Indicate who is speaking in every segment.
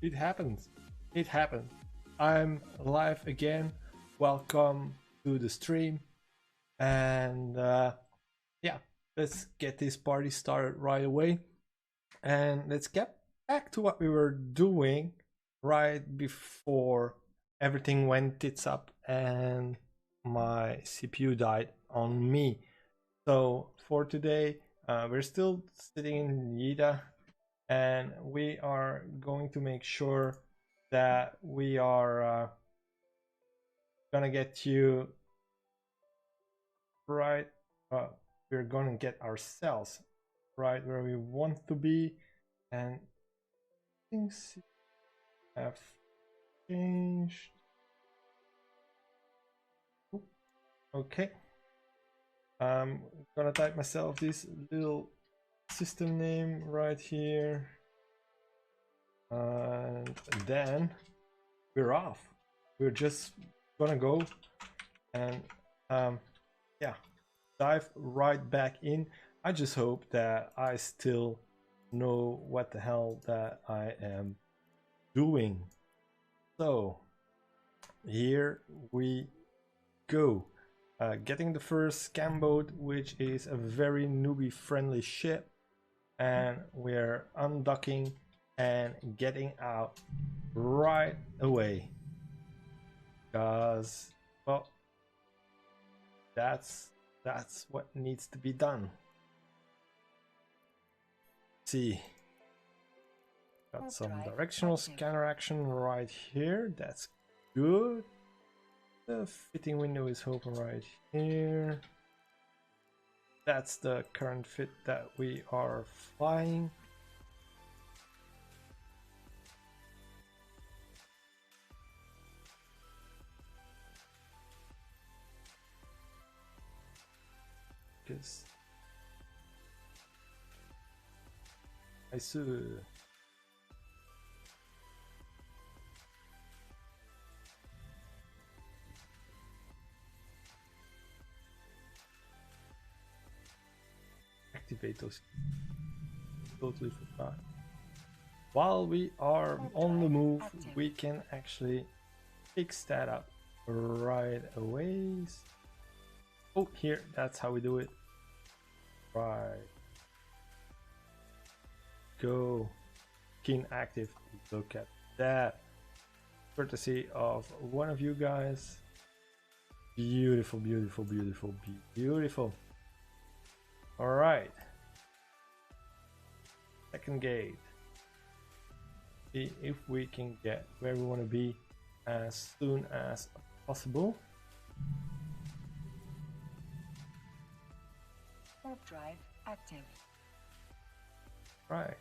Speaker 1: it happens. It happened. I'm live again. Welcome to the stream. And yeah, let's get this party started right away. And let's get back to what we were doing right before everything went tits up and my CPU died on me. So for today, we're still sitting in Yida, and we are going to make sure that we are gonna get you right. We're gonna get ourselves right where we want to be, and things have changed. Okay, I'm gonna type myself this little system name right here, and then we're off. We're just gonna go and yeah, dive right back in. I just hope that I still know what the hell that I am doing. So here we go. Getting the first scam boat, which is a very newbie friendly ship, and we're undocking and getting out right away, because well, that's what needs to be done. See, got some directional scanner action right here. That's good. The fitting window is open right here. That's the current fit that we are flying. Because I saw activate those. Totally forgot. While we are on the move, we can actually fix that up right away. Oh, here, that's how we do it. Right. Go. Keen active. Look at that. Courtesy of one of you guys. Beautiful, beautiful, beautiful, beautiful. All right. Second gate. See if we can get where we want to be as soon as possible.
Speaker 2: Warp drive active.
Speaker 1: Right.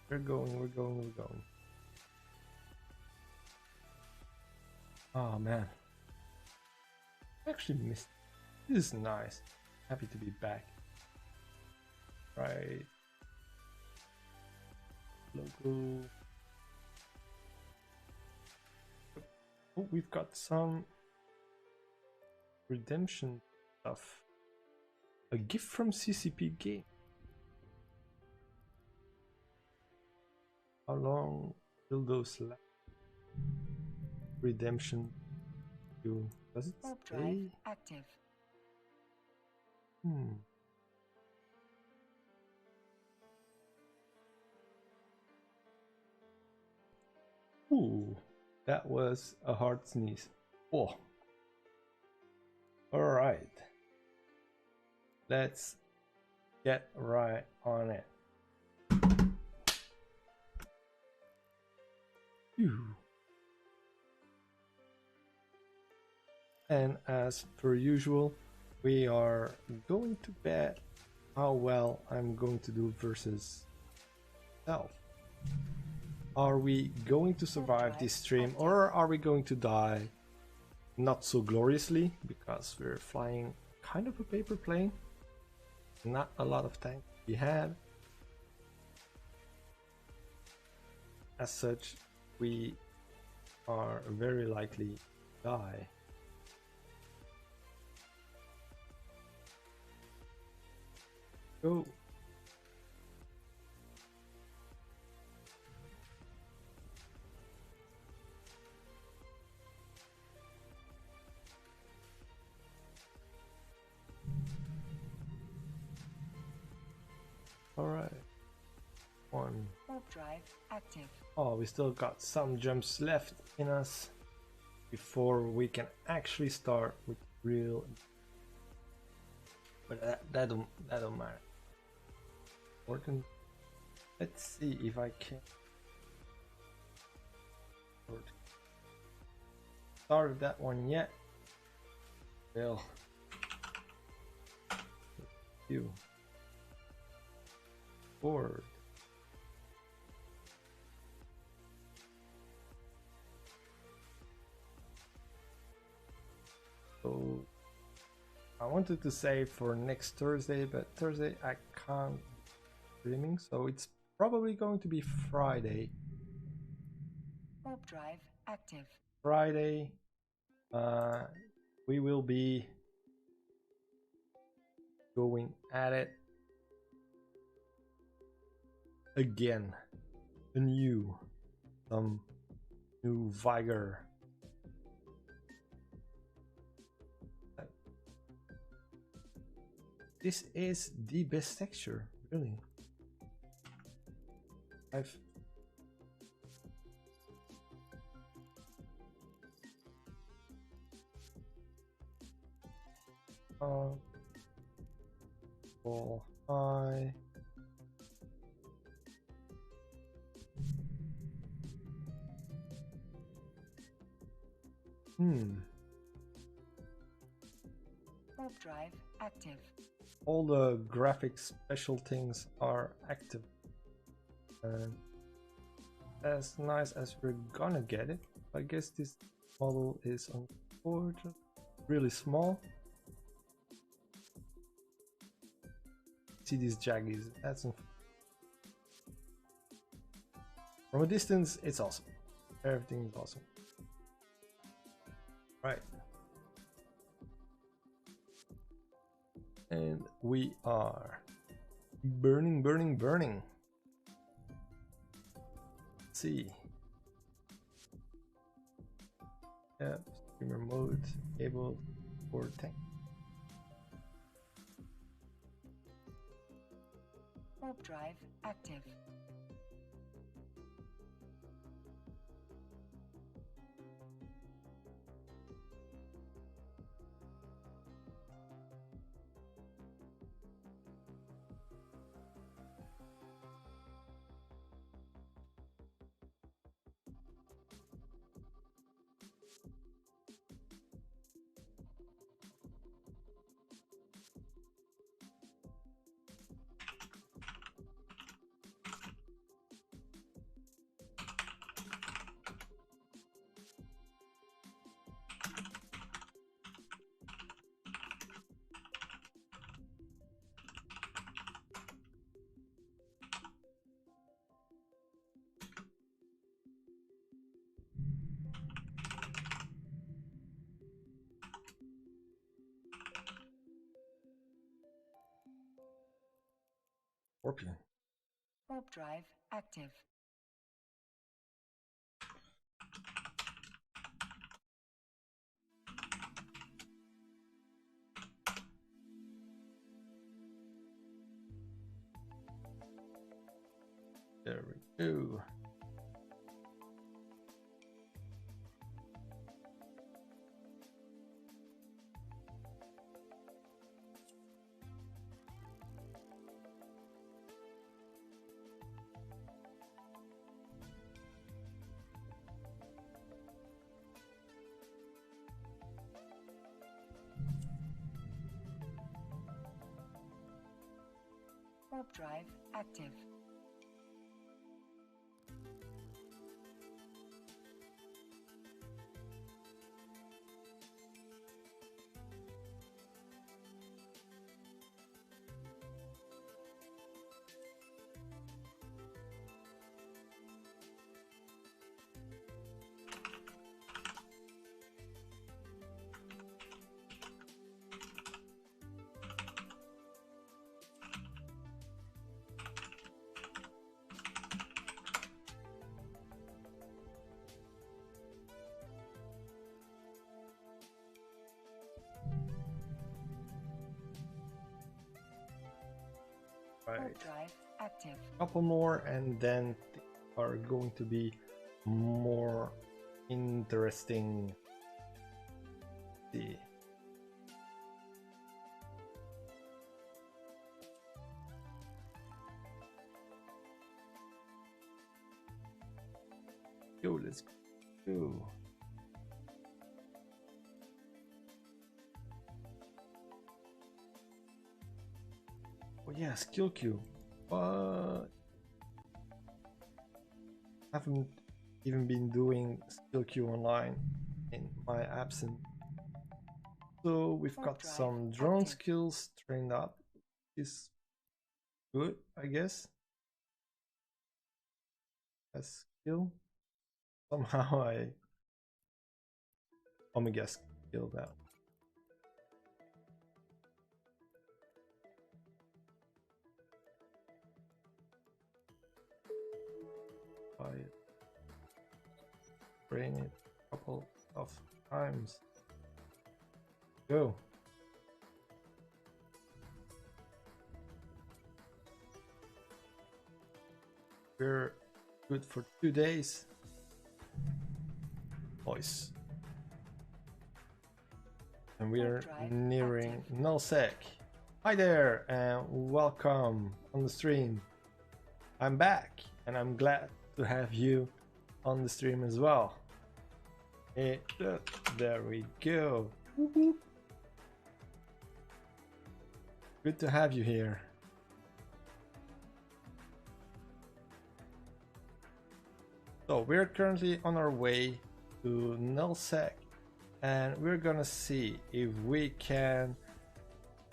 Speaker 1: We're going, we're going, we're going. Oh man. I actually missed. This is nice. Happy to be back. Right. Logo. Oh, we've got some redemption stuff. A gift from CCP game. How long will those last? Redemption. Does it stay?
Speaker 2: Active.
Speaker 1: Ooh, that was a hard sneeze. Oh. All right. Let's get right on it. Phew. And as per usual, we are going to bet how well I'm going to do versus self. Are we going to survive this stream, or are we going to die not so gloriously because we're flying kind of a paper plane? Not a lot of tank we had. As such, we are very likely to die. Go. All right. One.
Speaker 2: Warp drive active.
Speaker 1: Oh, we still got some jumps left in us before we can actually start with real. But that don't matter. Important. Let's see if I can start that one yet. Well, you forward. So I wanted to say for next Thursday, but Thursday I can't streaming, so it's probably going to be Friday.
Speaker 2: Warp drive active.
Speaker 1: Friday, we will be going at it again. Some new vigor. This is the best texture, really. I've full high.
Speaker 2: Warp drive active.
Speaker 1: All the graphic special things are active. And as nice as we're gonna get it, I guess this model is unfortunately really small. See these jaggies, that's from a distance it's awesome. Everything is awesome. Right. And we are burning. Let's see. Yep, streamer mode, able for tank.
Speaker 2: Warp drive active.
Speaker 1: Scorpion.
Speaker 2: Warp drive active.
Speaker 1: There we go.
Speaker 2: Warp drive active.
Speaker 1: Right.
Speaker 2: Warp drive active.
Speaker 1: couple more, and then things are going to be more interesting. See. Go, let's go. Oh yeah, skill queue. But haven't even been doing skill queue online in my absence. So we've got some drone skills trained up. Is good, I guess. A skill. Somehow I Omega skill that. I train it a couple of times. Go. We're good for 2 days. Boys. And we're nearing nullsec. Hi there and welcome on the stream. I'm back and I'm glad to have you on the stream as well. There we go. Good to have you here. So we're currently on our way to nullsec, and we're gonna see if we can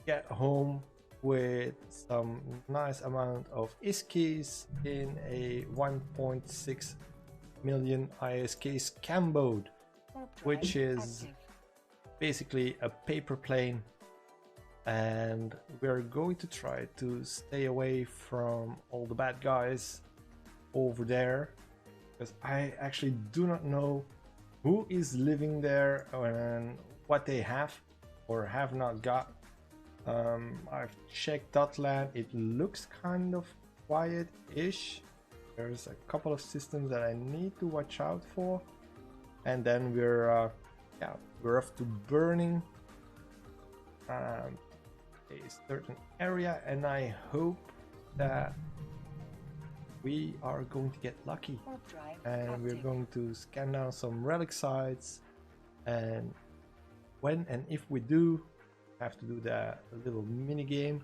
Speaker 1: get home with some nice amount of ISKs in a 1.6 million ISK scam boat, which is basically a paper plane, and we're going to try to stay away from all the bad guys over there, because I actually do not know who is living there and what they have or have not got. I've checked Dotland. It looks kind of quiet-ish. There's a couple of systems that I need to watch out for, and then we're off to burning a certain area, and I hope that we are going to get lucky, and we're going to scan down some relic sites, and when and if we do, have to do that little mini game.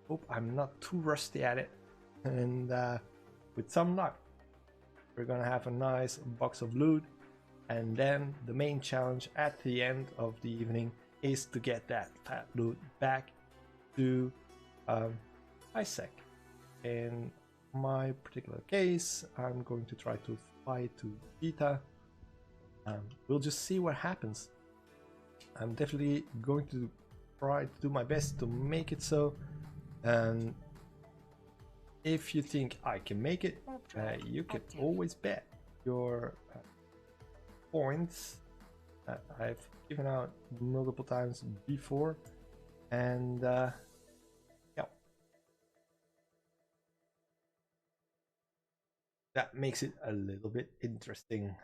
Speaker 1: Hope I'm not too rusty at it, and with some luck we're gonna have a nice box of loot, and then the main challenge at the end of the evening is to get that fat loot back to ISEC. In my particular case, I'm going to try to fly to Beta. We'll just see what happens. I'm definitely going to try to do my best to make it so, and if you think I can make it, you can always bet your points that I've given out multiple times before, and yeah, that makes it a little bit interesting.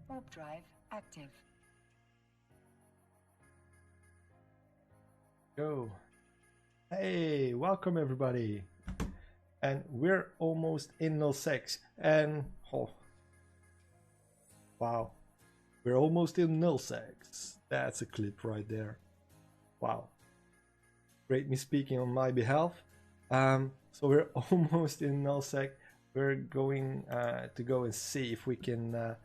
Speaker 2: Warp drive active.
Speaker 1: Go. Hey, welcome everybody. And we're almost in nullsec, and oh wow, we're almost in nullsec. That's a clip right there. Wow, great me speaking on my behalf. So we're almost in nullsec. We're going to go and see if we can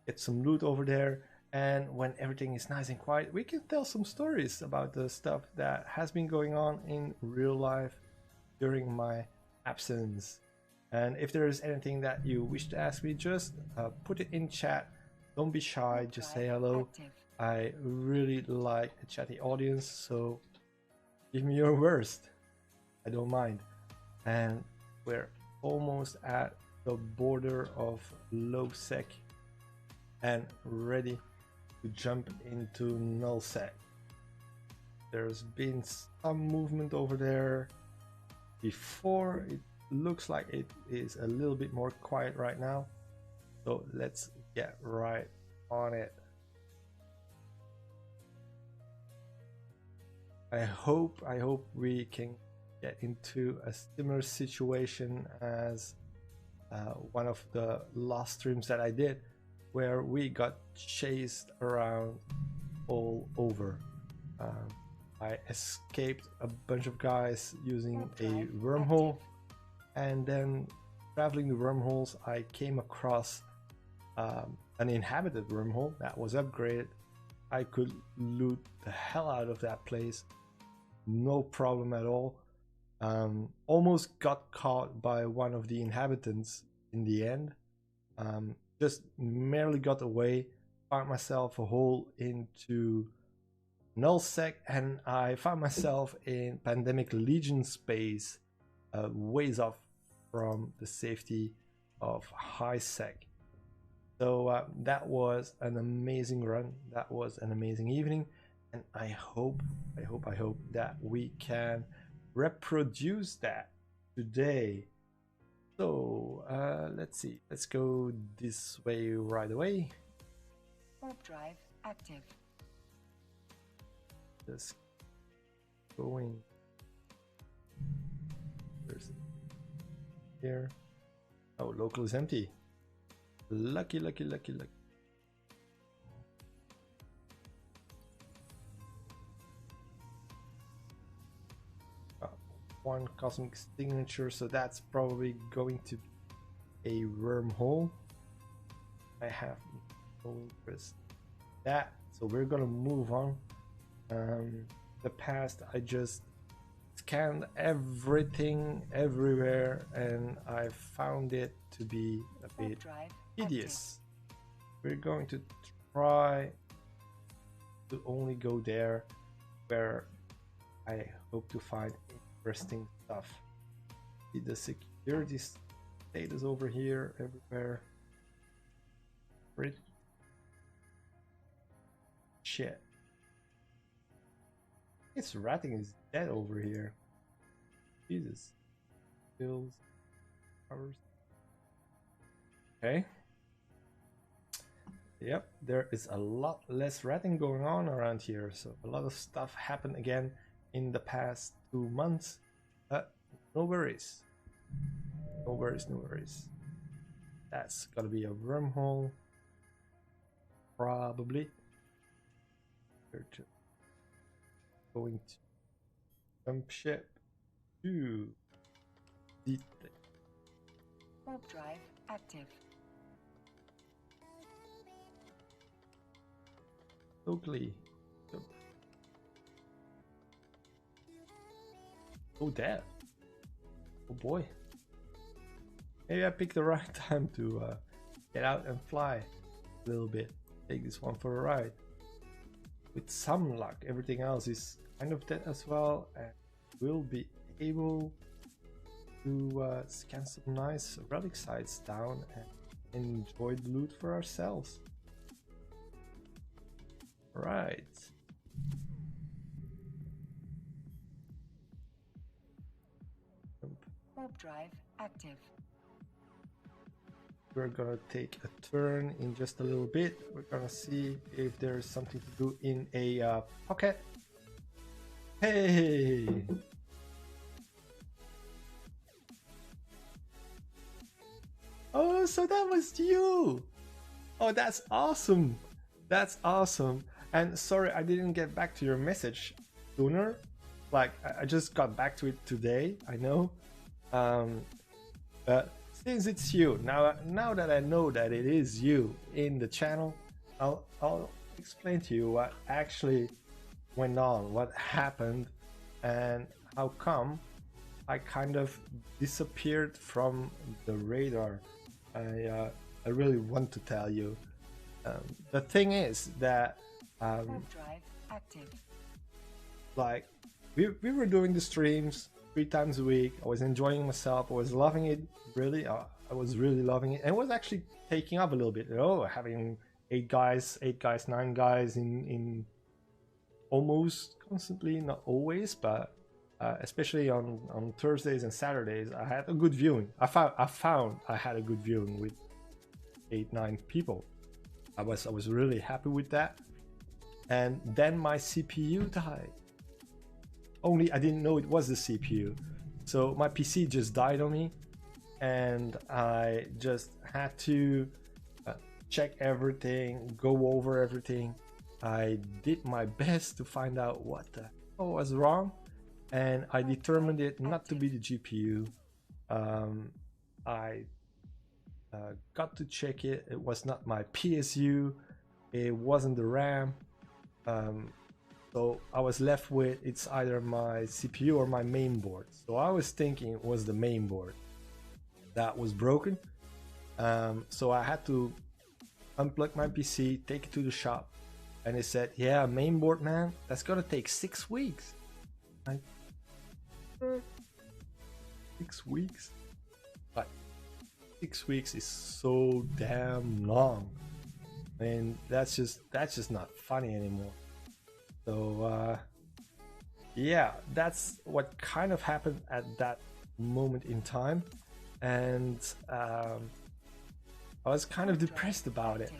Speaker 1: get some loot over there, and when everything is nice and quiet, we can tell some stories about the stuff that has been going on in real life during my absence. And if there is anything that you wish to ask me, just put it in chat. Don't be shy, just say hello.
Speaker 2: Active.
Speaker 1: I really like a chatty audience, so give me your worst. I don't mind. And we're almost at the border of low sec and ready to jump into null sec. There's been some movement over there before. It looks like it is a little bit more quiet right now, so let's get right on it. I hope we can get into a similar situation as one of the last streams that I did, where we got chased around all over. I escaped a bunch of guys using a wormhole, and then traveling the wormholes I came across an inhabited wormhole that was upgraded. I could loot the hell out of that place, no problem at all. Almost got caught by one of the inhabitants in the end. Just merely got away, found myself a hole into nullsec, and I found myself in Pandemic Legion space, ways off from the safety of high sec. So that was an amazing run. That was an amazing evening, and I hope that we can reproduce that today. So let's see. Let's go this way right away.
Speaker 2: Warp drive active.
Speaker 1: Just going. There's here. Oh, local is empty. Lucky. One cosmic signature, so that's probably going to be a wormhole. I have no interest in that, so we're gonna move on. The past, I just scanned everything everywhere, and I found it to be a bit hideous. We're going to try to only go there where I hope to find interesting stuff. See the security status over here, everywhere. Shit. Its ratting is dead over here. Jesus. Kills. Hours. Okay. Yep, there is a lot less ratting going on around here, so a lot of stuff happened again in the past 2 months. But no worries. No worries. That's gotta be a wormhole. Probably. We're just going to jump ship to the
Speaker 2: warp drive active.
Speaker 1: Locally. Oh, damn. Oh boy. Maybe I picked the right time to get out and fly a little bit. Take this one for a ride. With some luck, everything else is kind of dead as well, and we'll be able to scan some nice relic sites down and enjoy the loot for ourselves. Right.
Speaker 2: Warp drive active.
Speaker 1: We're gonna take a turn in just a little bit. We're gonna see if there's something to do in a pocket. Hey! Oh, so that was you! Oh, that's awesome! That's awesome. And sorry, I didn't get back to your message sooner. Like, I just got back to it today, I know. But since it's you, now that I know that it is you in the channel, I'll explain to you what actually went on, what happened, and how come I kind of disappeared from the radar. I really want to tell you. The thing is that
Speaker 2: Warp drive active.
Speaker 1: like we were doing the streams 3 times a week. I was enjoying myself. I was loving it. Really, I was really loving it, and it was actually taking up a little bit. You know, having 8 guys, 9 guys in almost constantly, not always, but especially on Thursdays and Saturdays, I had a good viewing. I found I had a good viewing with 8, 9 people. I was really happy with that. And then my CPU died. Only I didn't know it was the CPU. So my PC just died on me, and I just had to check everything, go over everything. I did my best to find out what the hell was wrong, and I determined it not to be the GPU. I got to check it. It was not my PSU. It wasn't the RAM. So I was left with it's either my CPU or my main board. So I was thinking it was the main board that was broken. So I had to unplug my PC, take it to the shop, and they said, "Yeah, main board, man, that's gonna take 6 weeks." Like, 6 weeks? Like, 6 weeks is so damn long. I mean, that's just not funny anymore. So yeah, that's what kind of happened at that moment in time, and I was kind of depressed about it.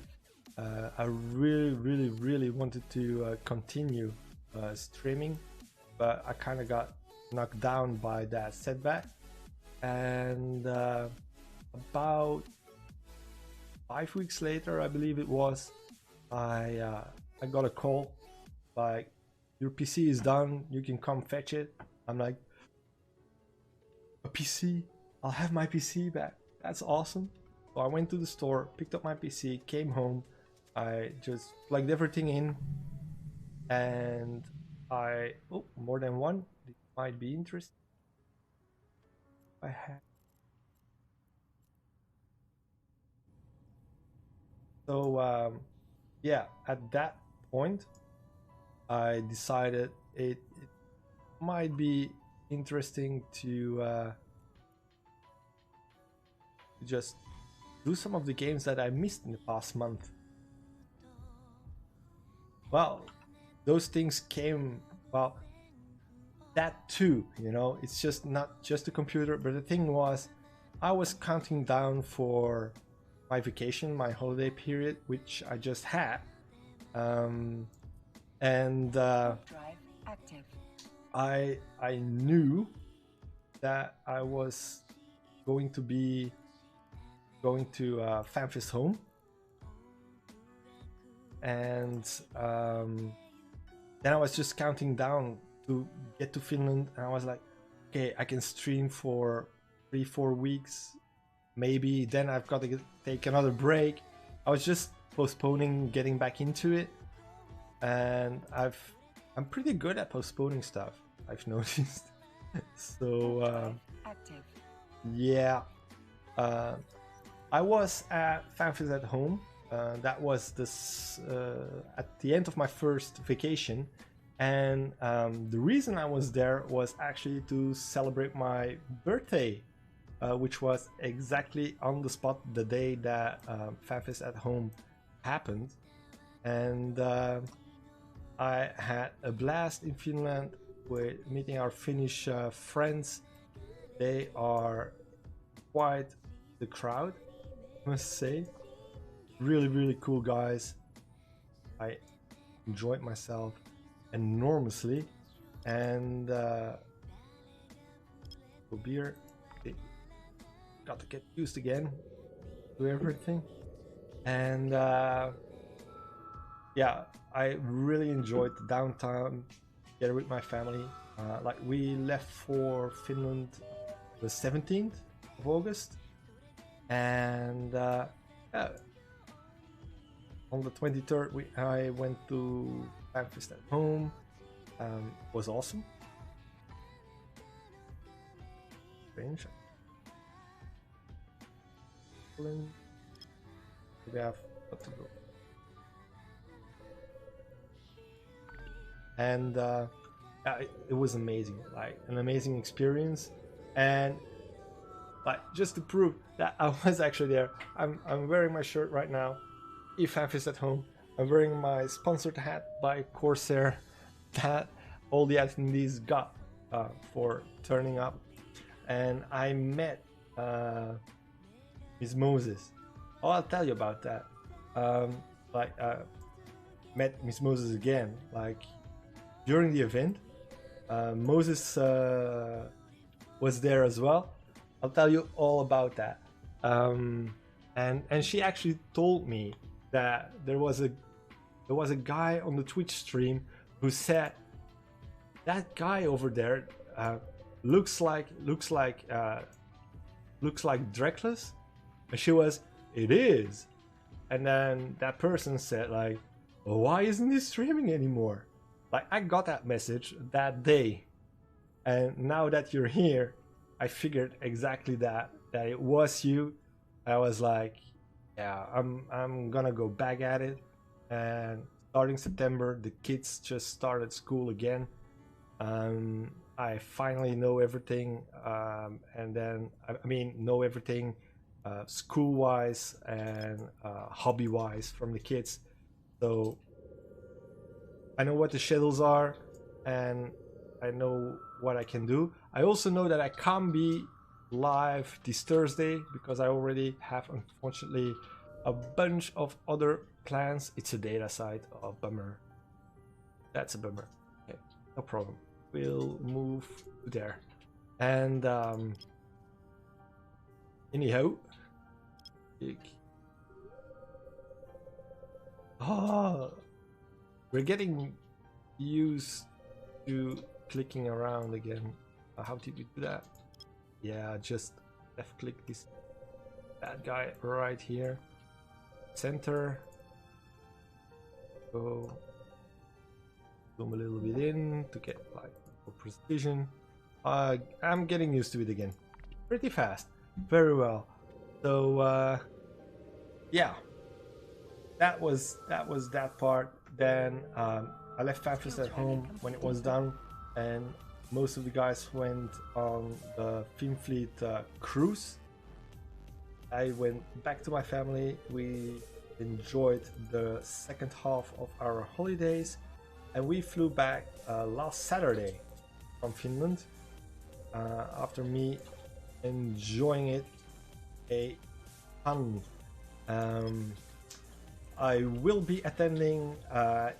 Speaker 1: I really wanted to continue streaming, but I kind of got knocked down by that setback. And about 5 weeks later, I believe it was, I got a call like, "Your PC is done, you can come fetch it." I'm like, "A PC? I'll have my PC back. That's awesome." So I went to the store, picked up my PC, came home. I just plugged everything in, and more than one. It might be interesting. I have. So yeah, at that point, I decided it might be interesting to just do some of the games that I missed in the past month. Well, those things came, well, that too, you know, it's just not just a computer, but the thing was, I was counting down for my vacation, my holiday period, which I just had. And
Speaker 2: Drive active.
Speaker 1: I knew that I was going to be going to FanFest Home, and then I was just counting down to get to Finland, and I was like, okay, I can stream for 3-4 weeks, maybe. Then I've got to take another break. I was just postponing getting back into it, and I'm pretty good at postponing stuff, I've noticed. So
Speaker 2: Active.
Speaker 1: yeah, I was at FanFest at Home. That was at the end of my first vacation, and the reason I was there was actually to celebrate my birthday, which was exactly on the spot the day that FanFest at Home happened. And I had a blast in Finland with meeting our Finnish friends. They are quite the crowd, I must say. Really cool guys. I enjoyed myself enormously, and beer. Okay. Got to get used again to everything, and yeah, I really enjoyed the downtime together with my family. Like, we left for Finland the 17th of August, and yeah, on the 23rd I went to FanFest at Home. Was awesome. strange. We have what to go. And it was amazing, like an amazing experience. And like just to prove that I was actually there, I'm wearing my shirt right now. eFanf is at home. I'm wearing my sponsored hat by Corsair that all the attendees got for turning up. And I met Miss Moses. Oh, I'll tell you about that. Met Miss Moses again, like during the event. Moses was there as well. I'll tell you all about that. And she actually told me that there was a guy on the Twitch stream who said that guy over there looks like Dreckless. And she was, it is. And then that person said like, well, why isn't he streaming anymore? Like, I got that message that day, and now that you're here, I figured exactly that it was you. I was like, yeah, I'm gonna go back at it. And starting September, the kids just started school again. I finally know everything, and then I mean know everything school-wise and hobby-wise from the kids. So I know what the schedules are, and I know what I can do. I also know that I can't be live this Thursday because I already have, unfortunately, a bunch of other plans. It's a data site. Oh, bummer. That's a bummer. Okay, no problem. We'll move there. And anyhow, we're getting used to clicking around again. How did we do that? Yeah, just left click this bad guy right here. Center. Go zoom a little bit in to get like for precision. I'm getting used to it again. Pretty fast. Very well. So yeah. That was that part. Then I left FanFest at home when it was done, and most of the guys went on the Finfleet cruise. I went back to my family. We enjoyed the second half of our holidays, and we flew back last Saturday from Finland after me enjoying it a ton. I will be attending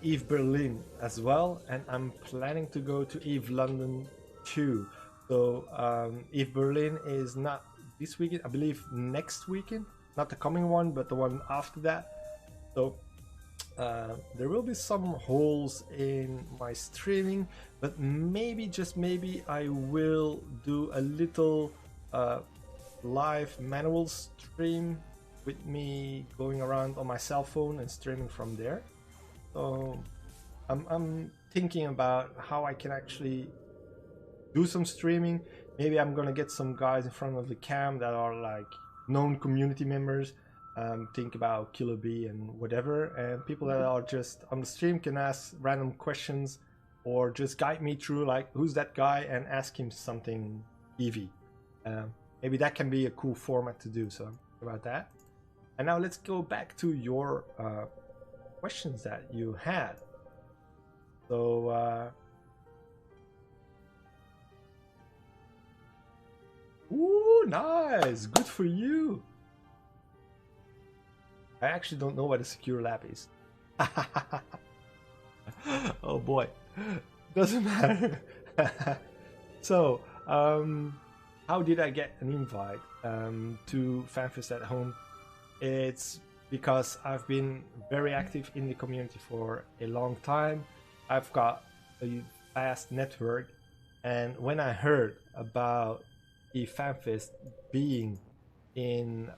Speaker 1: EVE Berlin as well, and I'm planning to go to EVE London too. So EVE Berlin is not this weekend, I believe next weekend, not the coming one, but the one after that. So there will be some holes in my streaming, but maybe, just maybe, I will do a little live manual stream with me going around on my cell phone and streaming from there. So I'm thinking about how I can actually do some streaming. Maybe I'm gonna get some guys in front of the cam that are like known community members. Think about Killer B and whatever, and people that are just on the stream can ask random questions or just guide me through like who's that guy and ask him something easy. Maybe that can be a cool format to do. So about that. And now let's go back to your questions that you had. So, ooh, nice, good for you. I actually don't know what a secure lab is. Oh boy, doesn't matter. So, how did I get an invite to FanFest at home? It's because I've been very active in the community for a long time. I've got a vast network, and when I heard about the FanFest being in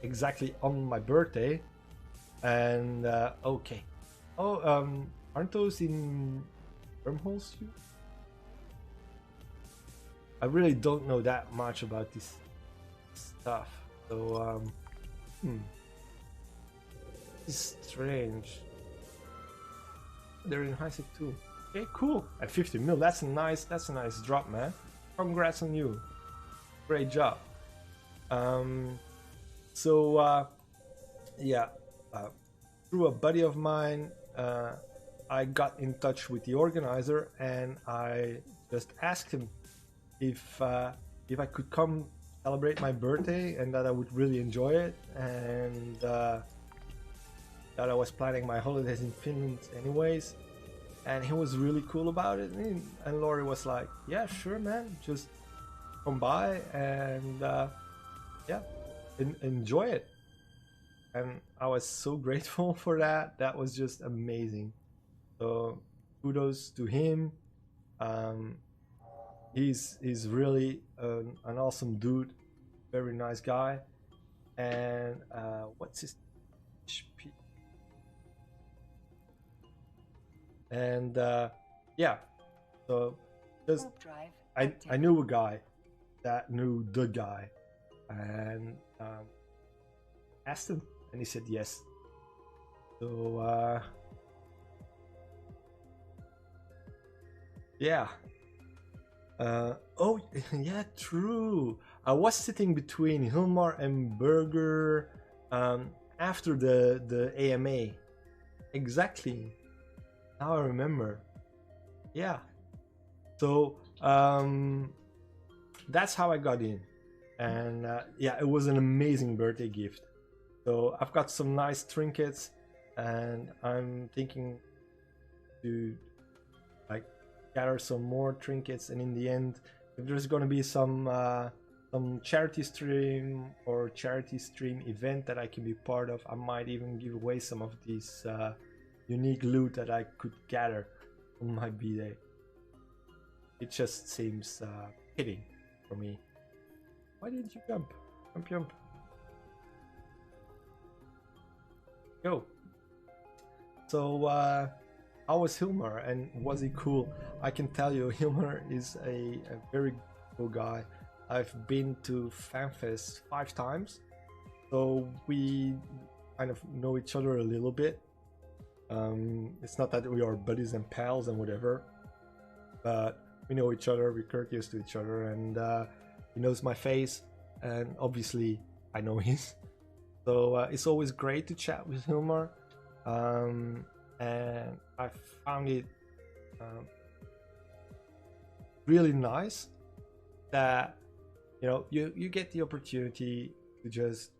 Speaker 1: exactly on my birthday, and okay, aren't those in wormholes? I really don't know that much about this stuff. So it's strange. They're in high sec too. Okay, cool. At 50 mil, that's a nice drop, man. Congrats on you. Great job. Yeah, through a buddy of mine, I got in touch with the organizer and I just asked him if I could come celebrate my birthday and that I would really enjoy it, and that I was planning my holidays in Finland anyways. And he was really cool about it, and Laurie was like, yeah, sure, man, just come by and yeah, enjoy it. And I was so grateful for that. That was just amazing. So kudos to him. He's really an awesome dude, very nice guy. And what's his HP? And yeah, so just I knew a guy that knew the guy, and asked him, and he said yes. So yeah. Oh yeah, true. I was sitting between Hilmar and Berger after the AMA. Exactly. Now I remember. Yeah. So that's how I got in, and yeah, it was an amazing birthday gift. So I've got some nice trinkets, and I'm thinking to like gather some more trinkets, and in the end, if there's gonna be some charity stream or charity stream event that I can be part of, I might even give away some of these unique loot that I could gather on my B-Day. It just seems fitting for me. Why didn't you jump? Jump. Go. So how was Hilmar, and was he cool? I can tell you, Hilmar is a very cool guy. I've been to FanFest 5 times, so we kind of know each other a little bit. It's not that we are buddies and pals and whatever, but we know each other, we're courteous to each other, and he knows my face, and obviously I know his. So it's always great to chat with Hilmar, and I found it really nice that you get the opportunity to just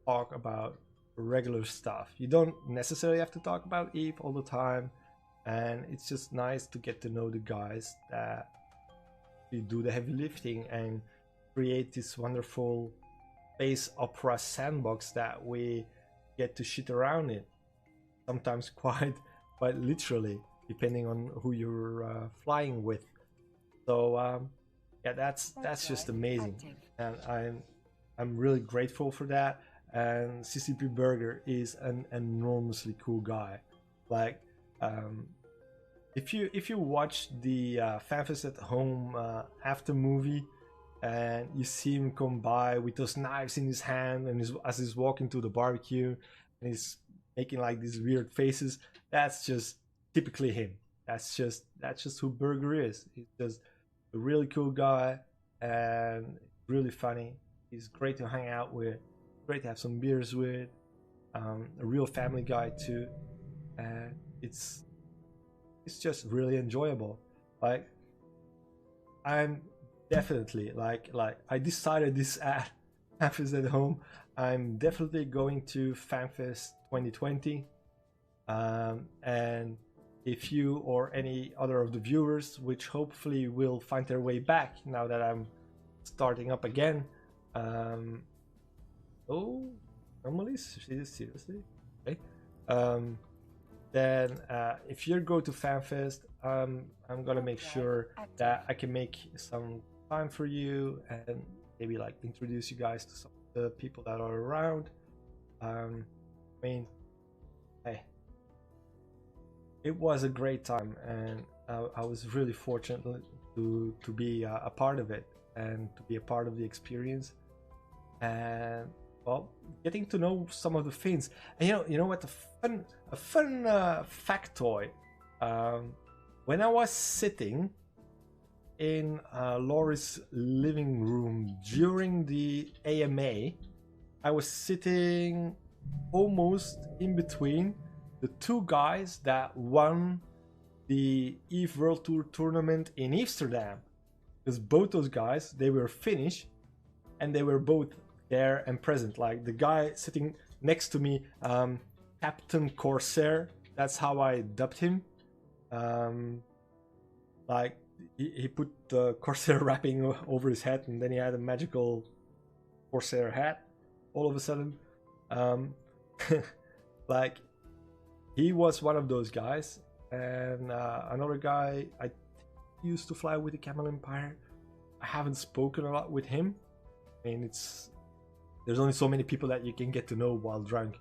Speaker 1: talk about regular stuff. You don't necessarily have to talk about Eve all the time, and it's just nice to get to know the guys that do the heavy lifting and create this wonderful space opera sandbox that we get to shit around in, sometimes quite literally, depending on who you're flying with. So yeah, that's just amazing, and I'm really grateful for that. And CCP Burger is an enormously cool guy. Like, if you watch the FanFest at Home after movie, and you see him come by with those knives in his hand, and as he's walking to the barbecue, and he's making like these weird faces, that's just typically him. That's just who Burger is. He's just a really cool guy and really funny. He's great to hang out with, great to have some beers with. A real family guy too, and it's just really enjoyable. Like, I'm definitely like I decided this at FanFest at Home. I'm definitely going to FanFest 2020, and if you or any other of the viewers, which hopefully will find their way back now that I'm starting up again. Oh, normally? Seriously? Okay. Then if you go to FanFest, I'm gonna make sure that I can make some time for you and maybe like introduce you guys to some of the people that are around. I mean, hey, it was a great time, and I was really fortunate to be a part of it. and to be a part of the experience. And well, getting to know some of the things. And you know what? A fun factoid. When I was sitting in Laurie's living room during the AMA, I was sitting almost in between the two guys that won the EVE World Tour tournament in Amsterdam. Because both those guys, they were Finnish, and they were both there and present. Like the guy sitting next to me, Captain Corsair, that's how I dubbed him. Like he put the Corsair wrapping over his head, and then he had a magical Corsair hat all of a sudden. Like he was one of those guys, and another guy I used to fly with the Camel Empire. I haven't spoken a lot with him. I mean, there's only so many people that you can get to know while drunk.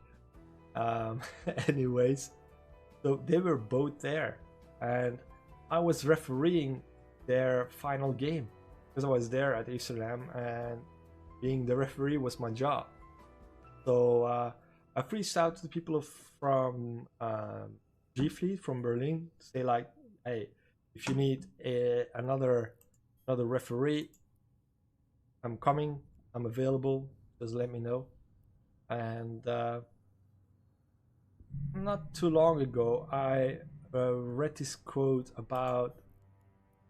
Speaker 1: Anyways, so they were both there, and I was refereeing their final game because I was there at Amsterdam, and being the referee was my job. So I reached out to the people from G Fleet from Berlin to say like, hey, if you need another referee, I'm coming, I'm available, just let me know. And not too long ago, I read this quote about,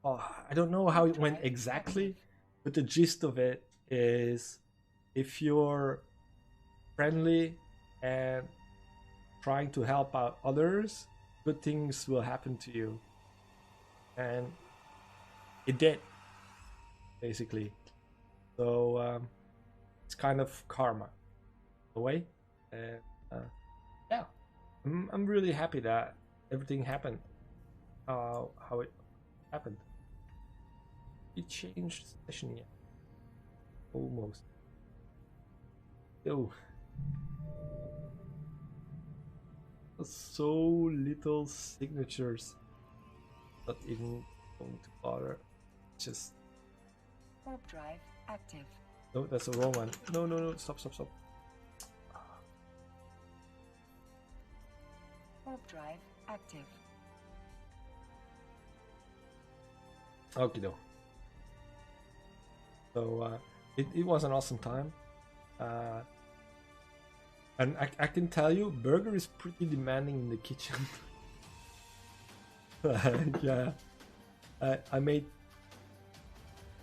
Speaker 1: I don't know how it went exactly, but the gist of it is, if you're friendly and trying to help out others, good things will happen to you. And it did, basically. So it's kind of karma in a way. And yeah, I'm really happy that everything happened how it happened. It changed session yet? Almost. Yo, so little signatures. Not even going to bother. Just.
Speaker 2: Warp drive active.
Speaker 1: No, that's the wrong one. No, stop.
Speaker 2: Warp drive active.
Speaker 1: Okie doke. So it was an awesome time. And I can tell you, Burger is pretty demanding in the kitchen. Yeah. I made,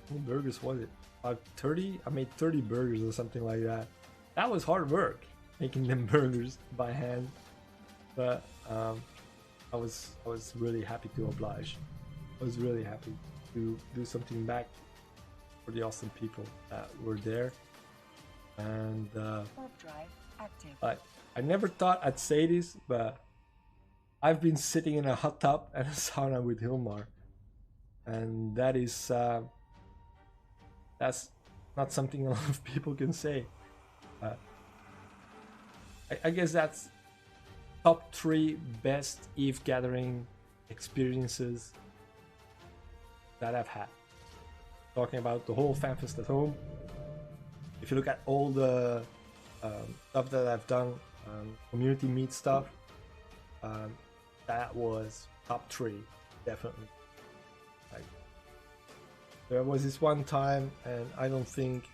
Speaker 1: how many burgers was it? About 30? I made 30 burgers or something like that. That was hard work, making them burgers by hand. But I was really happy to oblige. I was really happy to do something back for the awesome people that were there. And
Speaker 2: Warp drive active.
Speaker 1: I never thought I'd say this, but I've been sitting in a hot tub and a sauna with Hilmar, and that is that's not something a lot of people can say. I guess that's top 3 best EVE gathering experiences that I've had. Talking about the whole FanFest at home. If you look at all the stuff that I've done, community meet stuff, that was top 3, definitely. Like, there was this one time, and I don't think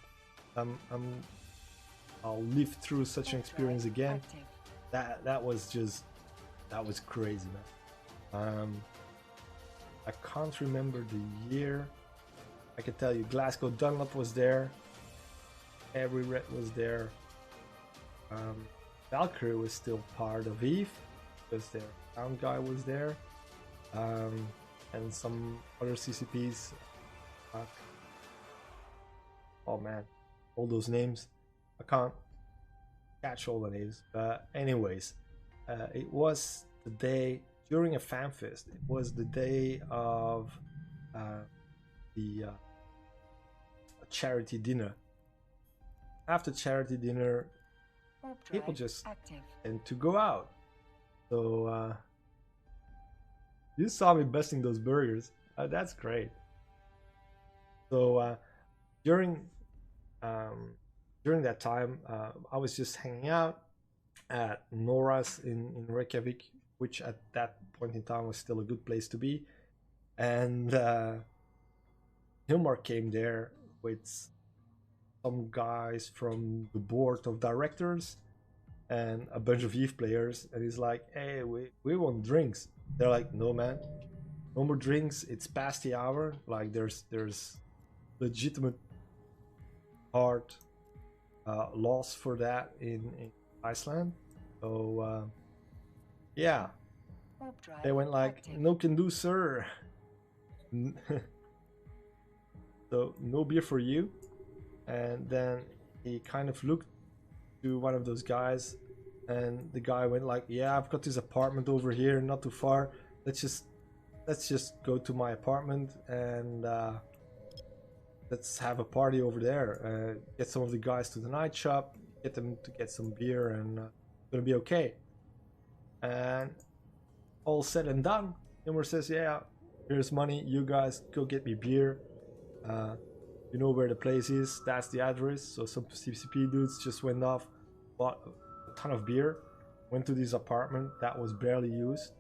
Speaker 1: I'll live through such an experience again. That was crazy, man. I can't remember the year. I can tell you, Glasgow Dunlop was there. Every Red was there. Valkyrie was still part of EVE because their sound guy was there, and some other CCPs. Oh man, all those names, I can't catch all the names. But anyways, it was the day during a FanFest. It was the day of the charity dinner. After charity dinner, people just tend to go out. So you saw me busting those burgers. That's great. So during during that time, I was just hanging out at Nora's in Reykjavik, which at that point in time was still a good place to be. And Hilmar came there with some guys from the board of directors and a bunch of Eve players, and he's like, "Hey, we want drinks." They're like, "No, man, no more drinks. It's past the hour. Like, there's legitimate hard laws for that in Iceland." So yeah,
Speaker 2: Warp drive
Speaker 1: they went like,
Speaker 2: active.
Speaker 1: "No can do, sir." So no beer for you. And then he kind of looked to one of those guys, and the guy went like, "Yeah, I've got this apartment over here, not too far. Let's just go to my apartment and let's have a party over there. Get some of the guys to the night shop, get them to get some beer, and it's gonna be okay." And all said and done, Hilmar says, "Yeah, here's money. You guys go get me beer. You know where the place is. That's the address." So some CCP dudes just went off, bought a ton of beer, went to this apartment that was barely used,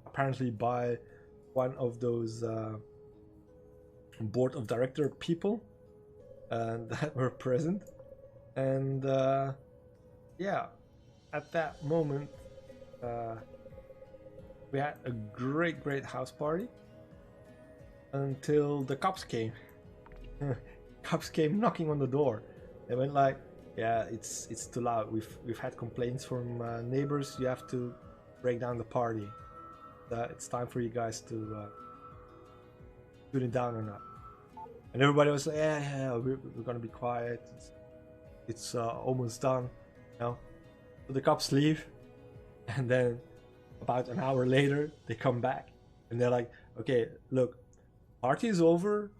Speaker 1: apparently by one of those board of director people that were present. And yeah, at that moment, we had a great house party until the cops came. Cops came knocking on the door. They went like, "Yeah, it's too loud. We've had complaints from neighbors. You have to break down the party. It's time for you guys to tune it down or not." And everybody was like, "Yeah, we're gonna be quiet. It's almost done." You know? So the cops leave, and then about an hour later they come back, and they're like, "Okay, look, party is over,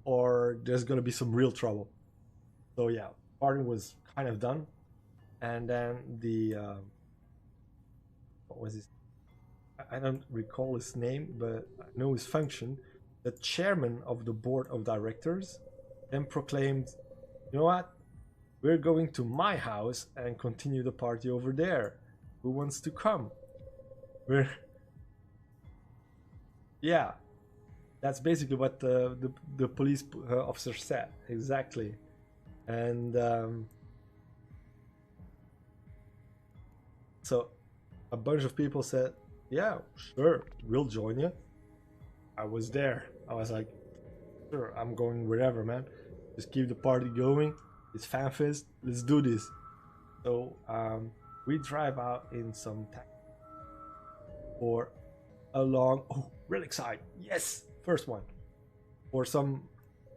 Speaker 1: or there's gonna be some real trouble." So yeah, party was kind of done, and then the what was his? I don't recall his name, but I know his function. The chairman of the board of directors then proclaimed, "You know what? We're going to my house and continue the party over there. Who wants to come?" We're yeah, that's basically what the police officer said exactly. And so a bunch of people said, "Yeah, sure, we'll join you." I was there. I was like, "Sure, I'm going wherever, man. Just keep the party going. It's FanFest. Let's do this." So we drive out in some taxi for a long, oh, relic side, yes, first one, for some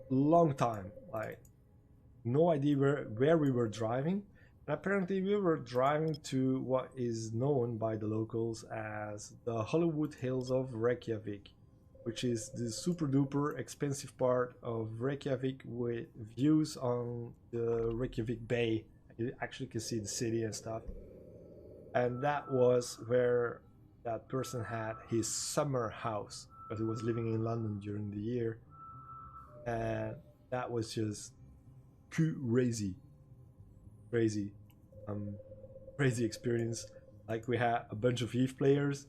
Speaker 1: long time. Like, no idea where we were driving. And apparently we were driving to what is known by the locals as the Hollywood Hills of Reykjavik, which is the super duper expensive part of Reykjavik with views on the Reykjavik Bay. You actually can see the city and stuff. And that was where that person had his summer house, because he was living in London during the year. And that was just crazy crazy experience. Like, we had a bunch of Eve players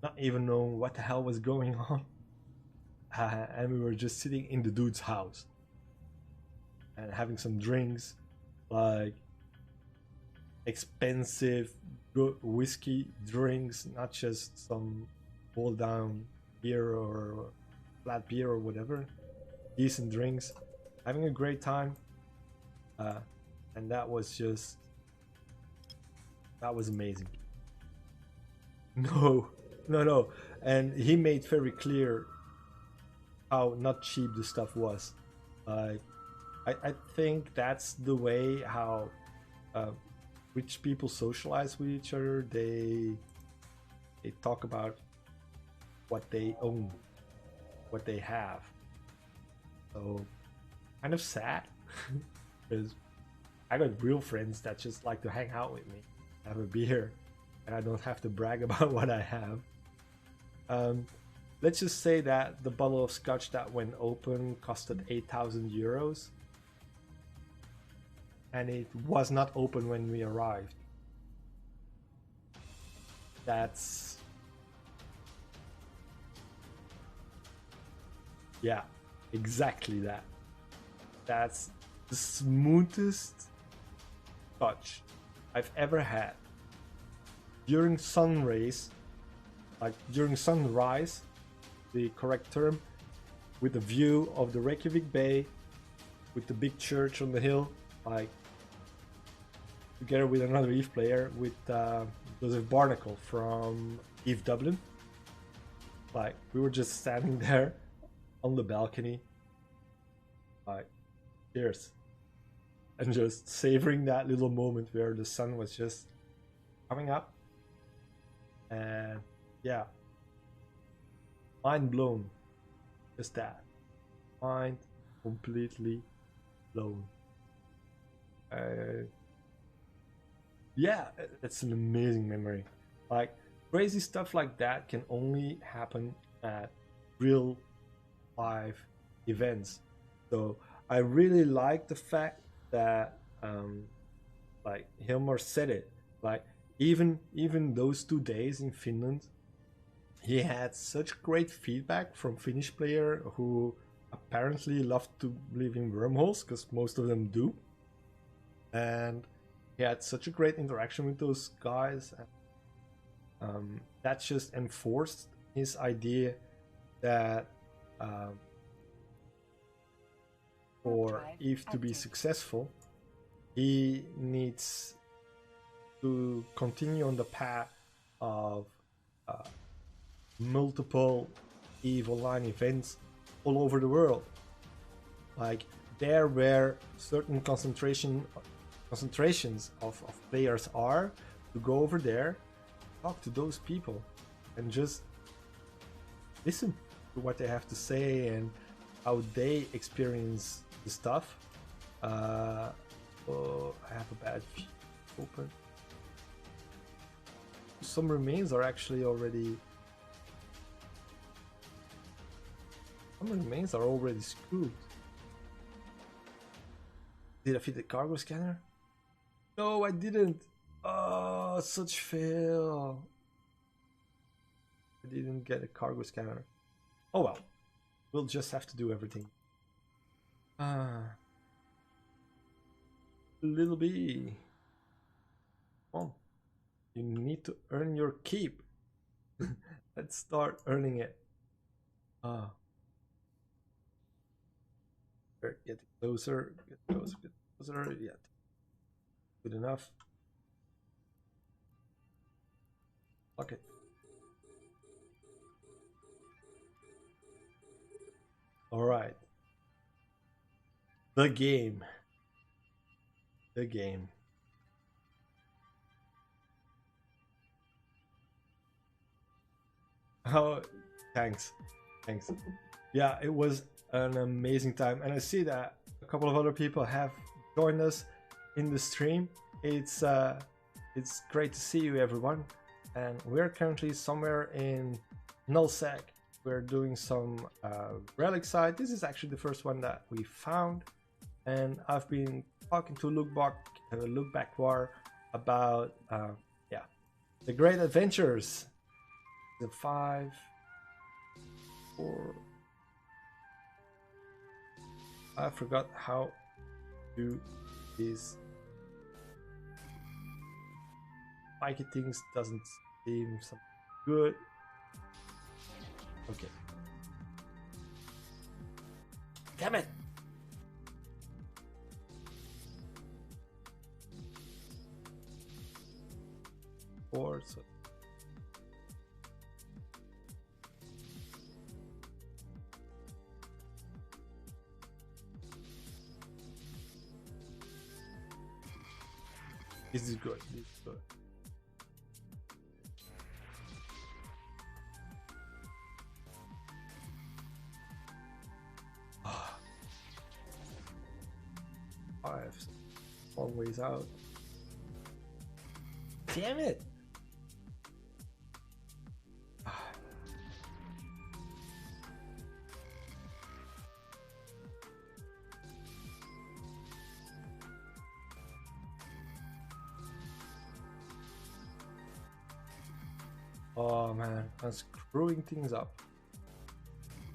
Speaker 1: not even knowing what the hell was going on, and we were just sitting in the dude's house and having some drinks, like expensive good whiskey drinks, not just some pulled down beer or flat beer or whatever. Decent drinks, having a great time. And that was amazing. No. And he made very clear how not cheap the stuff was. Like, I think that's the way how rich people socialize with each other. They talk about what they own, what they have. So kind of sad because I got real friends that just like to hang out with me, have a beer, and I don't have to brag about what I have. Let's just say that the bottle of scotch that went open costed 8,000 euros. and it was not open when we arrived. That's... yeah, exactly that. That's the smoothest touch I've ever had. During sun rays, like during sunrise, the correct term, with the view of the Reykjavik Bay, with the big church on the hill, like together with another Eve player, with Joseph Barnacle from Eve Dublin. Like we were just standing there on the balcony, like cheers, and just savoring that little moment where the sun was just coming up, and yeah, mind blown. Just that, mind completely blown. Yeah, it's an amazing memory. Like crazy stuff like that can only happen at real live events. So I really like the fact that like Hilmar said it, like even those 2 days in Finland, he had such great feedback from Finnish player who apparently love to live in wormholes, because most of them do, and he had such a great interaction with those guys. That just enforced his idea that for Eve to be successful, he needs to continue on the path of multiple Eve Online events all over the world. Like there where certain concentrations of players are, to go over there, talk to those people, and just listen to what they have to say and how they experience the stuff. Oh, I have a bad view open. Some remains are actually already... some remains are already screwed. Did I fit the cargo scanner? No, I didn't. Oh, such fail. I didn't get a cargo scanner. Oh well. We'll just have to do everything. Little B. Oh, you need to earn your keep. Let's start earning it. Get closer, get closer, get closer. Yeah, good enough. Okay. All right. The game. The game. Oh, thanks. Thanks. Yeah, it was an amazing time. And I see that a couple of other people have joined us in the stream. It's great to see you, everyone. And we're currently somewhere in Nullsec. We're doing some relic site. This is actually the first one that we found. And I've been talking to Lookback War about yeah, the great adventures. The 5, 4. I forgot how to do these spiky things. Doesn't seem so good. Okay. Damn it! Four, so this is good. This is good. Five, long ways out. Damn it! Oh man, I'm screwing things up.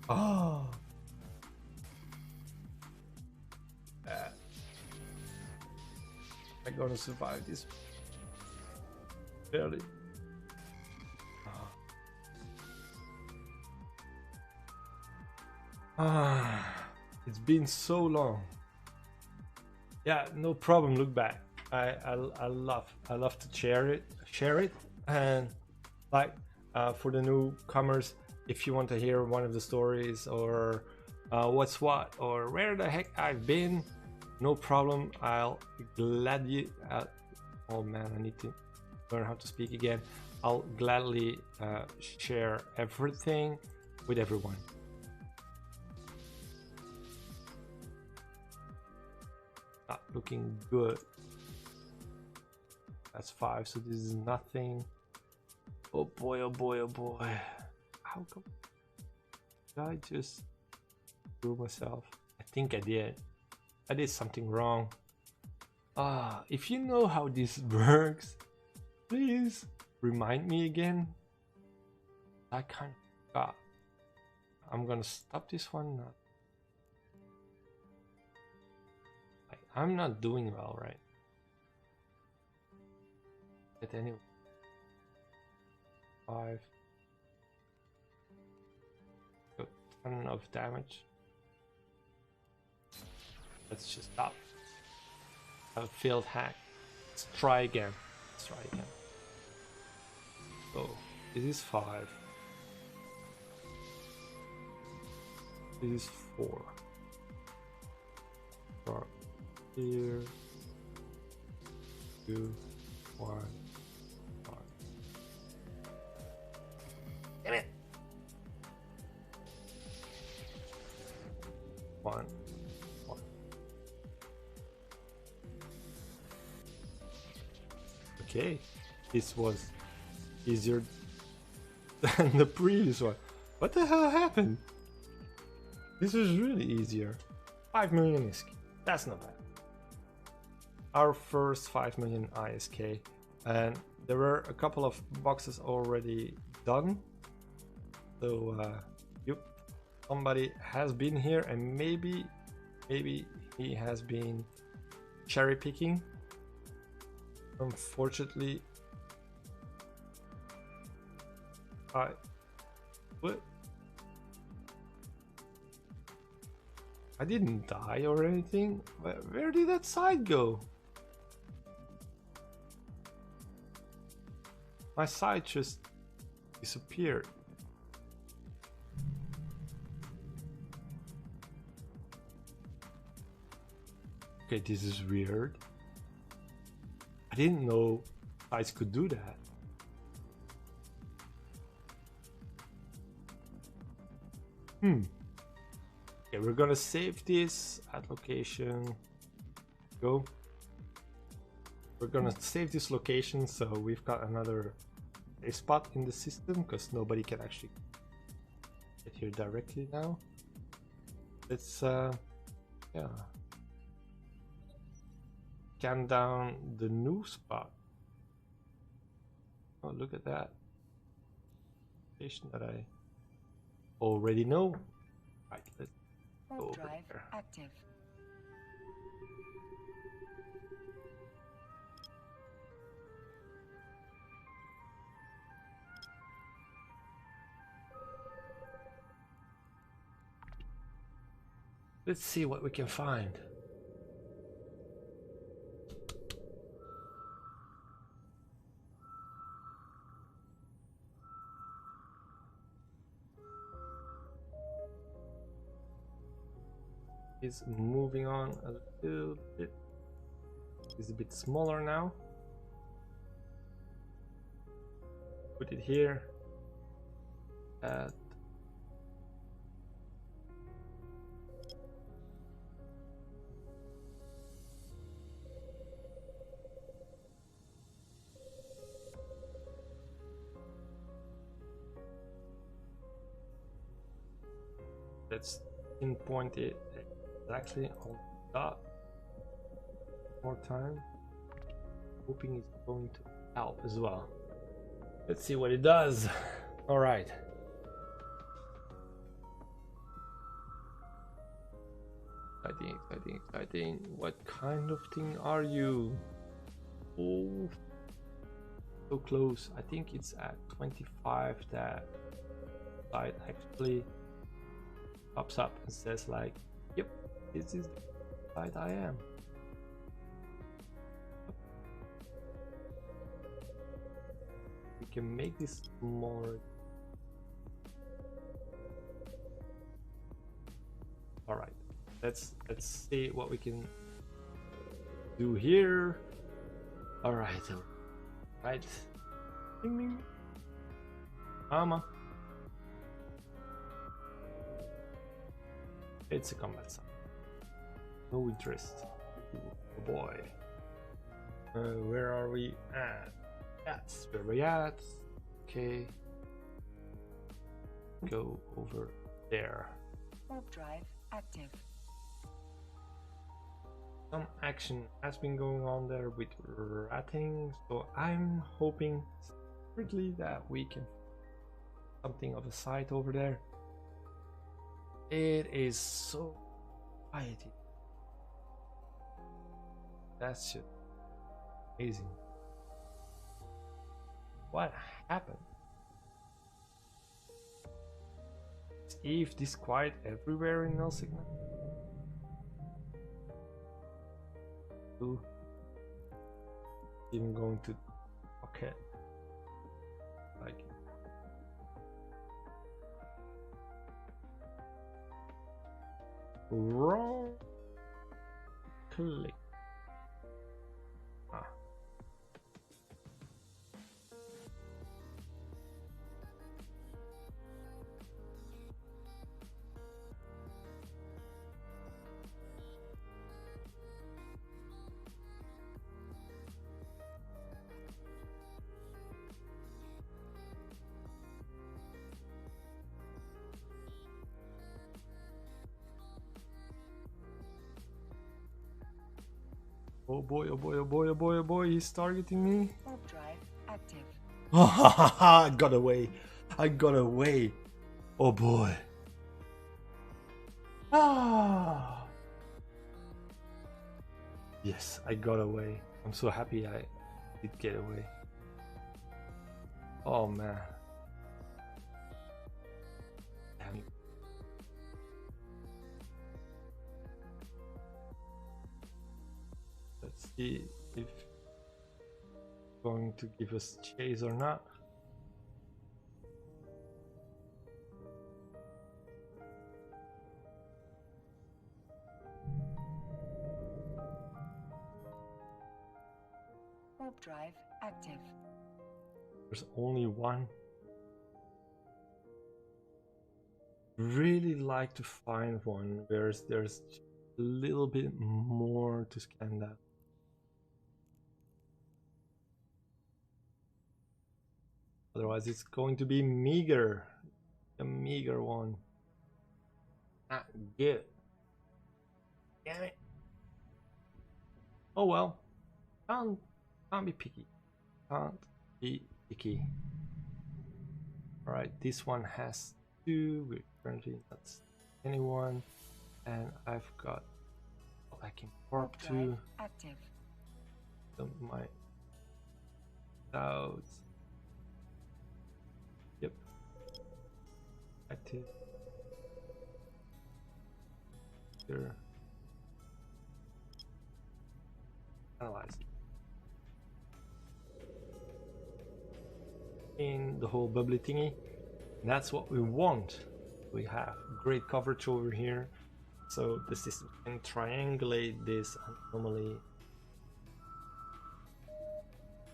Speaker 1: Oh, I'm gonna survive this. Barely. Ah, it's been so long. Yeah, no problem. Look back. I love to share it, and like for the newcomers, if you want to hear one of the stories or what's what or where the heck I've been, no problem. I'll gladly. Oh man, I need to learn how to speak again. I'll gladly share everything with everyone. Not looking good. That's 5, so this is nothing. Oh boy, oh boy, oh boy. How come? Did I just screw myself? I think I did. I did something wrong. If you know how this works, please remind me again. I kind of forgot. I'm gonna stop this one now. I'm not doing well, right? But anyway, 5. Got a ton of damage. Let's just stop. Have a failed hack. Let's try again. Let's try again. So this is 5. This is 4. Start here. 2, 1. Damn it! 1. Okay, this was easier than the previous one. What the hell happened? This was really easier. 5 million ISK. That's not bad. Our first 5 million ISK, and there were a couple of boxes already done. So, yep, somebody has been here, and maybe he has been cherry picking. Unfortunately, what? I didn't die or anything. Where did that side go? My side just disappeared. Okay, this is weird. I didn't know sides could do that. Okay, we're gonna save this at location. Go. We're gonna save this location, so we've got another save spot in the system because nobody can actually get here directly now. Let's yeah, scan down the new spot. Oh, look at that location that I already know. Right, let's go over
Speaker 2: Drive
Speaker 1: there.
Speaker 2: active.
Speaker 1: Let's see what we can find. Is moving on a little bit. It's a bit smaller now. Put it here. At let's pinpoint it exactly on the dot. More time. Hoping it's going to help as well. Let's see what it does. All right. Exciting, exciting, exciting. What kind of thing are you? Oh, so close. I think it's at 25 that site actually pops up and says like, yep, this is the site I am. We can make this smaller. All right, let's see what we can do here. All right, right. Ding ding. Mama. It's a combat zone. No interest. Oh boy. Where are we at? That's where we at. Okay. Go over there.
Speaker 2: Warp drive active.
Speaker 1: Some action has been going on there with ratting, so I'm hoping secretly that we can something of a site over there. It is so quiet. That's just amazing. What happened? Is Eve this quiet everywhere in Nullsigma? Even going to okay, like wrong click. Ah. Oh boy, oh boy, oh boy, oh boy, oh boy, he's targeting me.
Speaker 2: Warp drive active.
Speaker 1: I got away. I got away. Oh boy. Ah. Yes, I got away. I'm so happy I did get away. Oh man. Damn. Let's see if it's going to give us chase or not.
Speaker 2: Warp drive active.
Speaker 1: There's only one. Really like to find one where there's a little bit more to scan that. Otherwise it's going to be meager. A meager one. Not good. Damn it. Oh well. Can't be picky. Can't be picky. Alright, this one has two. We're currently not anyone. And I've got I can warp to
Speaker 2: active.
Speaker 1: My doubts. Yep. Active. Here. Analyze. In the whole bubbly thingy. And that's what we want. We have great coverage over here. So the system can triangulate this anomaly.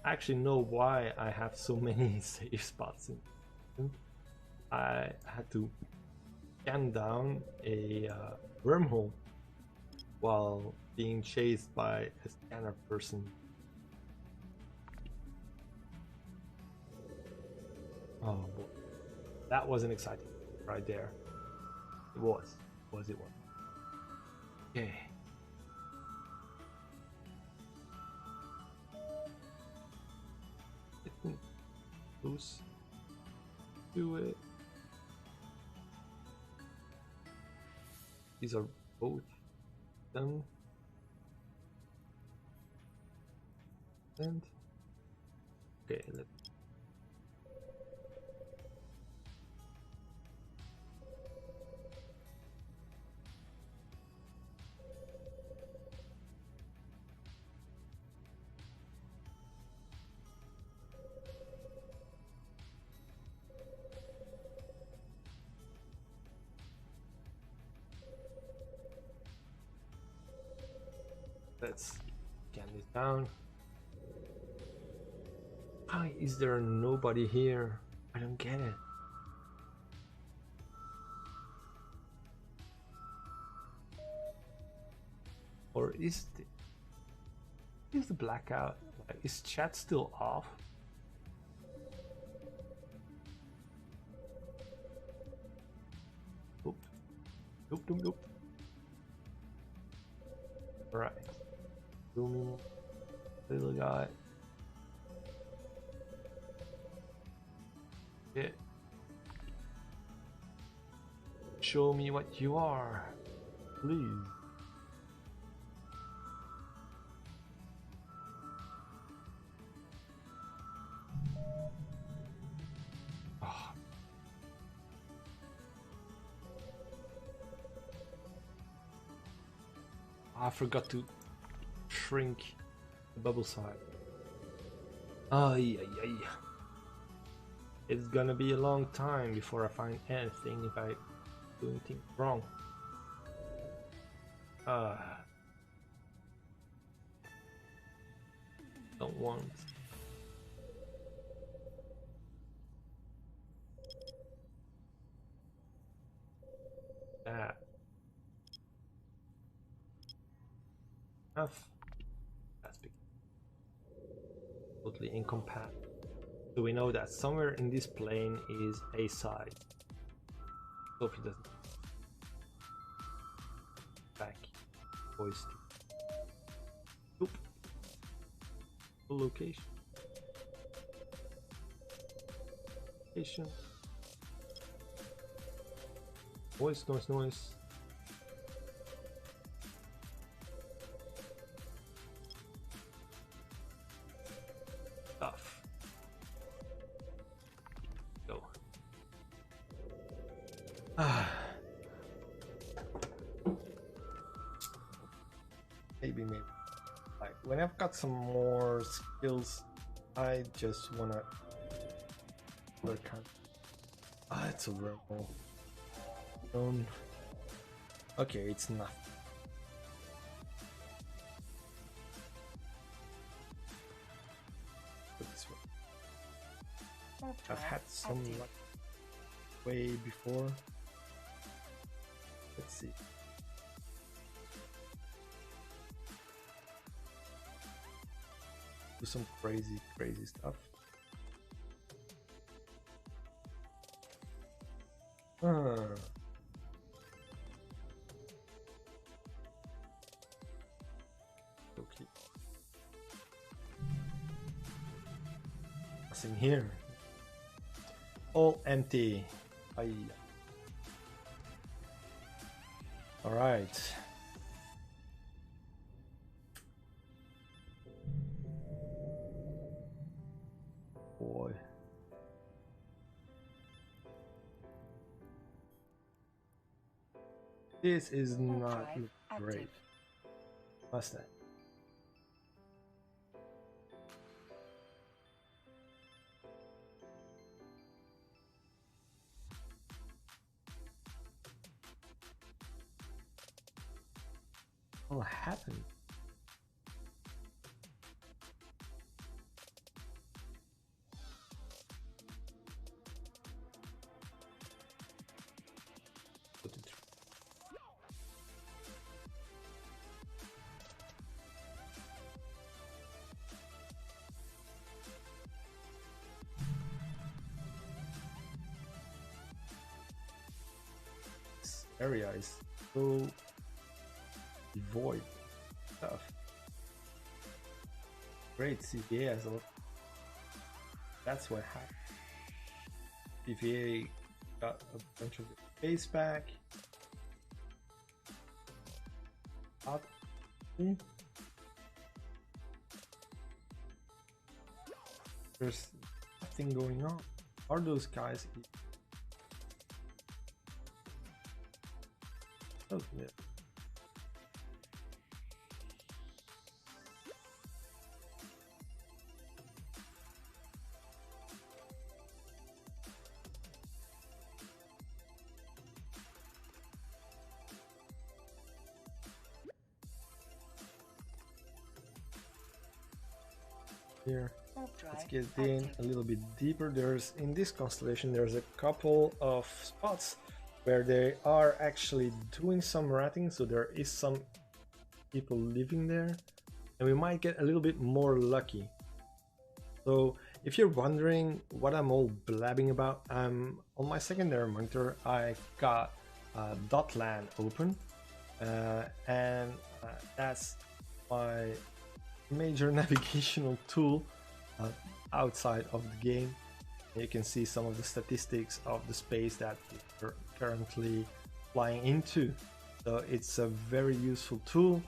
Speaker 1: I actually know why I have so many safe spots in. I had to scan down a wormhole while being chased by a scanner person. Oh boy. That wasn't exciting right there. It was. It was. Okay. close to it. These are both done. And okay, let's scan this down. Why is there nobody here? I don't get it. Or is the blackout? Like, is chat still off? Nope. Nope. Nope. Nope. All right. Zooming, little guy. Yeah. Show me what you are, please. Oh. I forgot to shrink the bubble size. Ay, ay, ay. It's gonna be a long time before I find anything if I do anything wrong. Don't want. That. Enough. That's big. Totally incompatible. So we know that somewhere in this plane is a side. Sophie doesn't. Back. Voice. Oop. Location. Location. Noise, noise, noise. Stuff. Go. Maybe. Like when I've got some more skills, I just wanna work on. It's a rebel. Okay, it's not. Put this way. I've had some luck way before. Let's see. Do some crazy stuff. Okay. Nothing here. All empty. Aye. All right. Boy. This is not great. Must I? What happened? This area is so devoid of stuff. Great CPS. That's what happened. PVA got a bunch of base back. There's nothing going on. Are those guys? Oh, yeah. Here, let's get in a little bit deeper. There's in this constellation there's a couple of spots where they are actually doing some ratting, so there is some people living there, and we might get a little bit more lucky. So if you're wondering what I'm all blabbing about, on my secondary monitor I got Dotlan open, and that's my major navigational tool outside of the game. You can see some of the statistics of the space that we're currently flying into, so it's a very useful tool.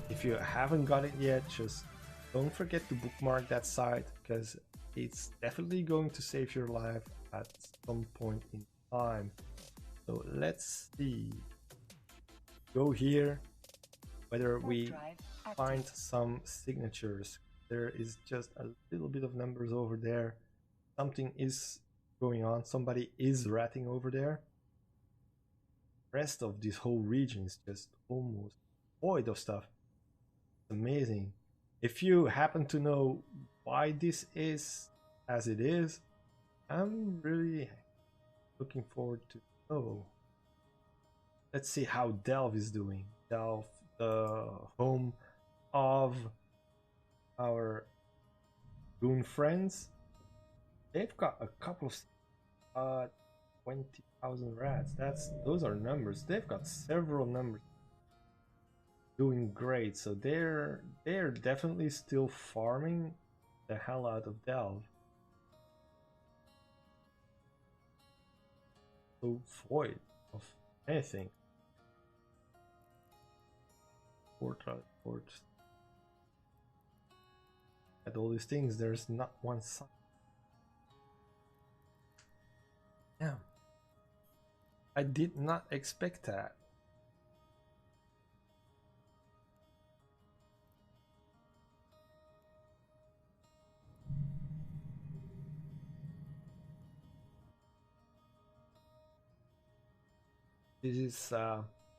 Speaker 1: If you haven't got it yet, just don't forget to bookmark that site, because it's definitely going to save your life at some point in time. So let's see, go here, whether we find some signatures. There is just a little bit of numbers over there. Something is going on. Somebody is ratting over there. The rest of this whole region is just almost void of stuff. It's amazing. If you happen to know why this is as it is, I'm really looking forward to know. Let's see how Delve is doing. Delve, the home of our goon friends, they've got a couple of 20,000 rats. Those are numbers. They've got several numbers doing great, so they're definitely still farming the hell out of Delve. So void of anything. Port. At all these things, there's not one sign. Yeah, I did not expect that. This is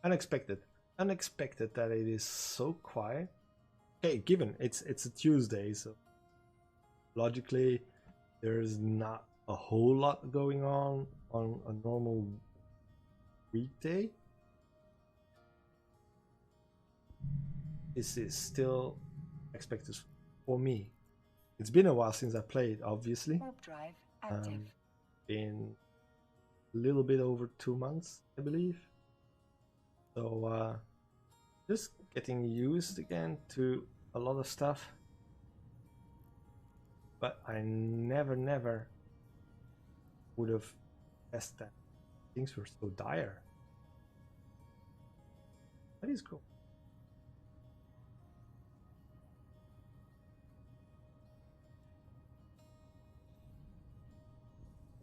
Speaker 1: unexpected that it is so quiet. Okay, given it's a Tuesday, so logically there's not a whole lot going on a normal weekday. This is still expected for me. It's been a while since I played, obviously.
Speaker 2: Drive active.
Speaker 1: Been a little bit over 2 months, I believe. So just getting used again to a lot of stuff. But I never would have guessed that things were so dire. That is cool.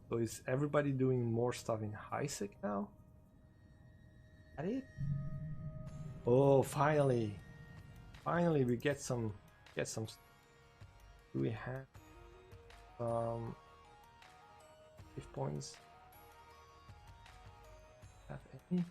Speaker 1: So is everybody doing more stuff in HiSec now? That it? Oh, finally we get some. Do we have 5 points? Have any?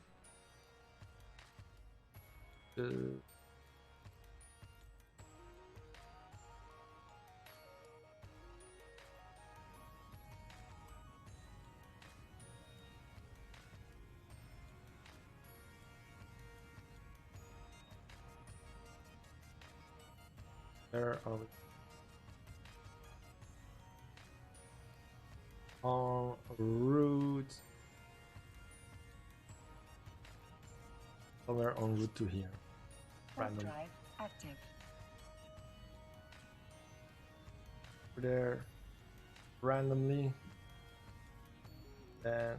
Speaker 1: Where are we? En route. Somewhere en route to here. Random.
Speaker 2: Drive active.
Speaker 1: Over there. Randomly. Then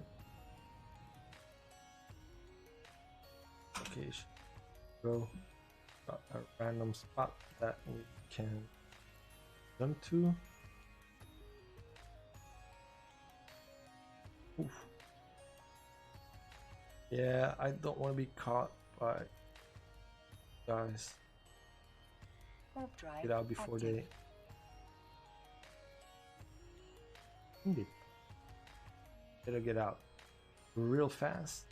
Speaker 1: location. Go. Got a random spot that we can jump to. Oof. Yeah, I don't want to be caught by guys.
Speaker 2: Warp drive
Speaker 1: Get out before
Speaker 2: active.
Speaker 1: they. Indeed. Better get out real fast.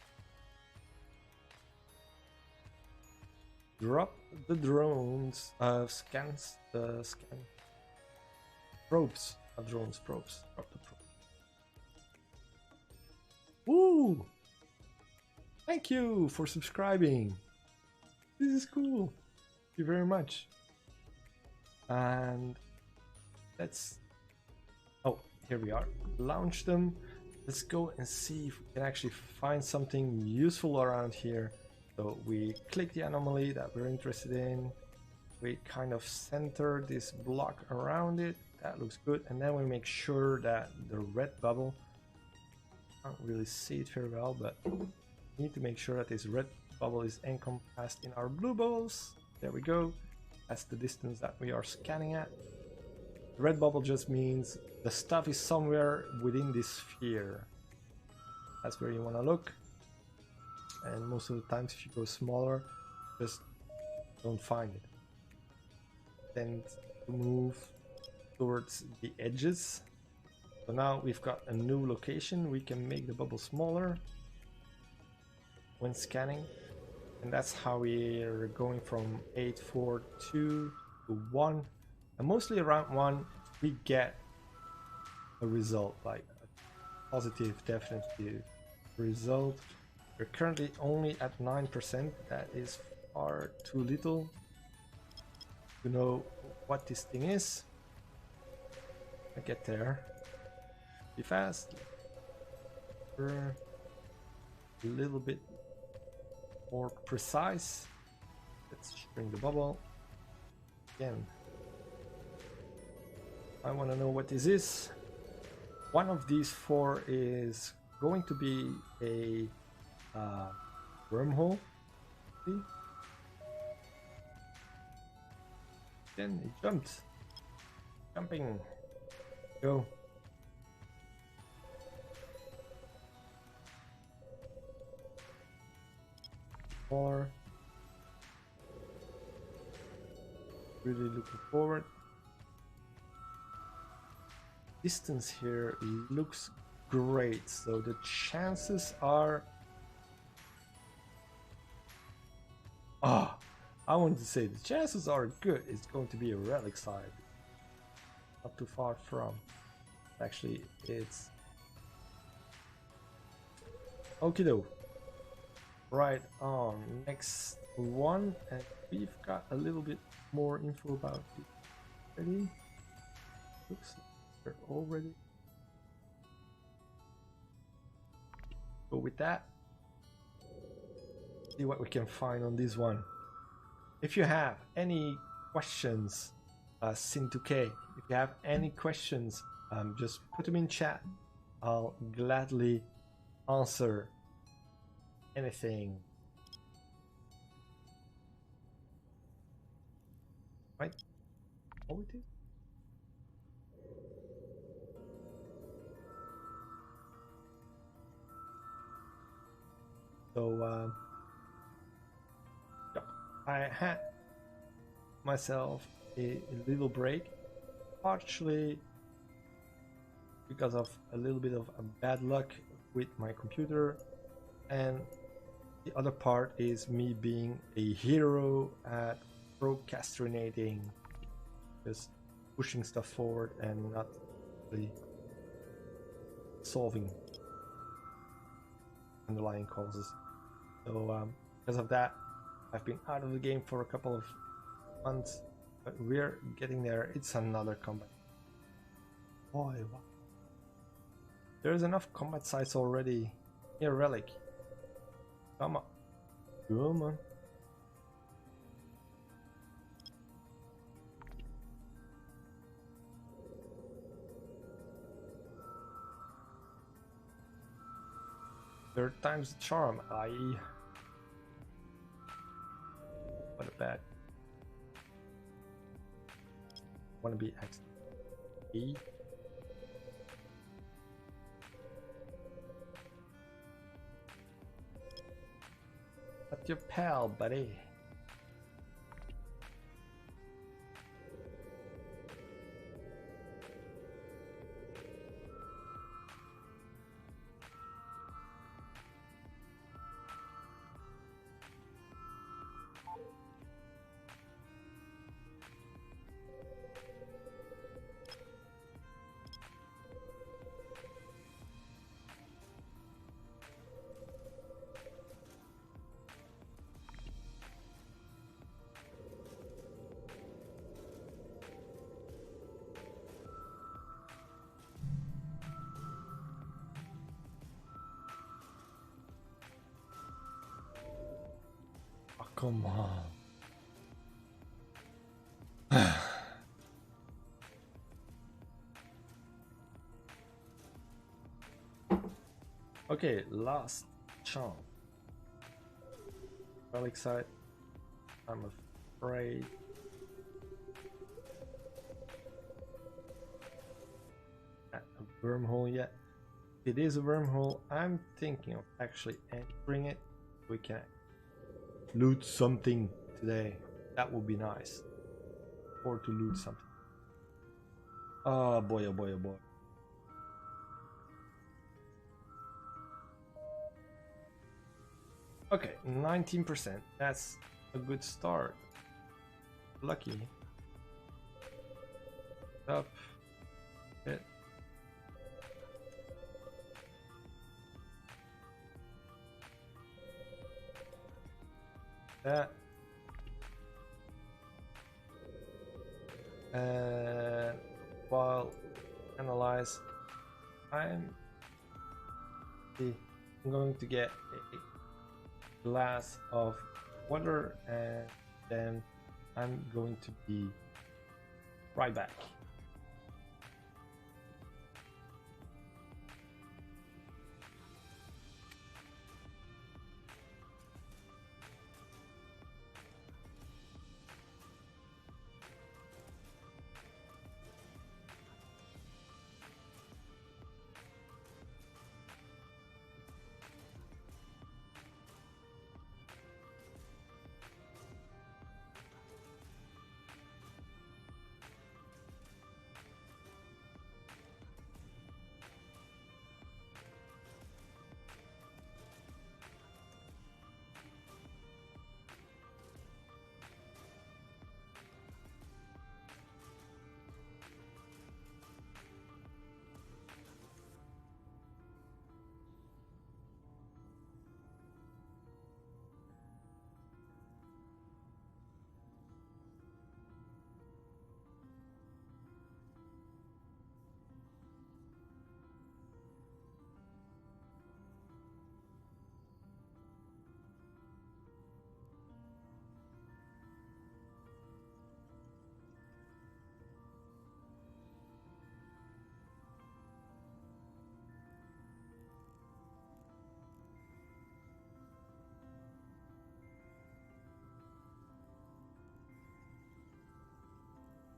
Speaker 1: Drop the drones. Scans the scan. Probes. Not drones. Probes. Drop the probe. Woo! Thank you for subscribing. This is cool. Thank you very much. And let's. Oh, here we are. Launch them. Let's go and see if we can actually find something useful around here. So we click the anomaly that we're interested in. We kind of center this block around it. That looks good. And then we make sure that the red bubble, I can't really see it very well, but we need to make sure that this red bubble is encompassed in our blue bubbles. There we go. That's the distance that we are scanning at. The red bubble just means the stuff is somewhere within this sphere. That's where you want to look. And most of the times if you go smaller, just don't find it. Tend to move towards the edges. So now we've got a new location. We can make the bubble smaller when scanning. And that's how we're going from 842 to 1. And mostly around 1 we get a result, like a positive, definitive result. We're currently only at 9%. That is far too little to know what this thing is. I get there. Be fast. We're a little bit more precise. Let's shrink the bubble again. I want to know what this is. One of these 4 is going to be a wormhole. See? Then it jumped. Jumping. Go. More. Really looking forward. Distance here looks great, so the chances are I wanted to say the chances are good it's going to be a relic side. Not too far from. Actually, it's okie doke. Right on, next one, and we've got a little bit more info about it already. Looks like we're already. Go with that. See what we can find on this one. If you have any questions, Sin2K, if you have any questions, just put them in chat. I'll gladly answer anything. Right? What we do? So, yeah, I had myself a little break, partially because of a little bit of bad luck with my computer, and the other part is me being a hero at procrastinating, just pushing stuff forward and not really solving underlying causes. So because of that, I've been out of the game for a couple of months, but we're getting there. It's another combat. Boy, wow. There's enough combat sites already. Here, relic. Come on. Come on. Third time's the charm. I. What a bad. Want to be X. E. That's your pal, buddy. Oh, come on. Okay, last chance. Well excited. I'm afraid. A wormhole yet? It is a wormhole. I'm thinking of actually entering it. We can loot something today. That would be nice. Or to loot something. Oh boy, oh boy, oh boy. Okay, 19%. That's a good start. Lucky. Up. Hit. That. And while analyze, I'm going to get a glass of water and then I'm going to be right back.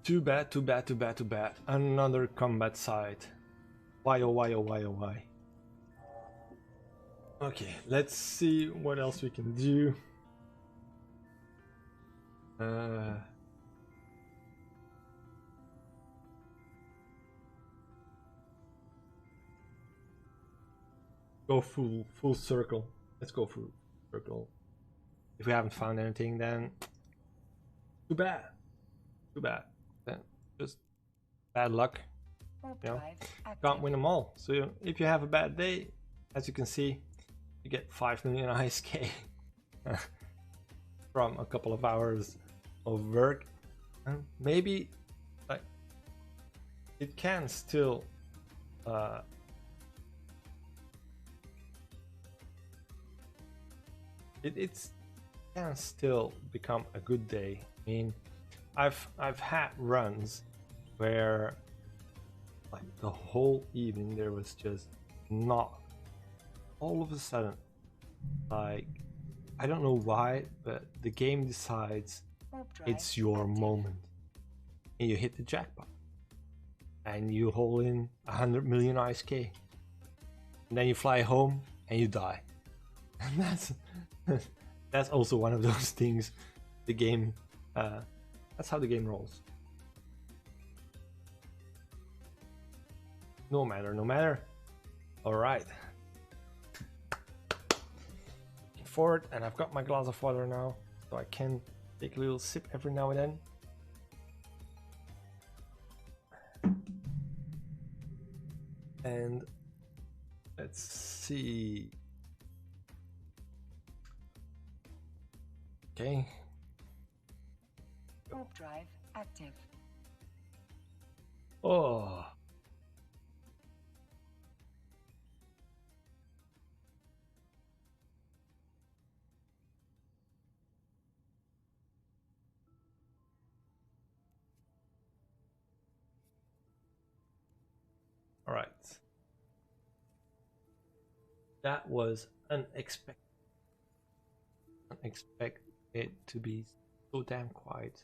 Speaker 1: Too bad, too bad, too bad, too bad. Another combat site. Why, oh, why, oh, why, oh, why. Okay, let's see what else we can do. Go full circle. Let's go full circle. If we haven't found anything, then too bad. Too bad. Then just bad luck. You know, can't win them all. So if you have a bad day, as you can see, you get 5 million ISK from a couple of hours of work. And maybe like it can still it can still become a good day. I mean, I've had runs where like the whole evening there was just not all of a sudden, like, I don't know why, but the game decides
Speaker 2: Warp drive
Speaker 1: it's your
Speaker 2: active.
Speaker 1: moment. And you hit the jackpot. And you haul in 100 million ISK. And then you fly home and you die. And that's also one of those things the game, that's how the game rolls. No matter. All right. Looking forward, and I've got my glass of water now, so I can take a little sip every now and then. And let's see. Okay.
Speaker 2: Warp drive active.
Speaker 1: Oh. All right. That was unexpected. Unexpected it to be so damn quiet.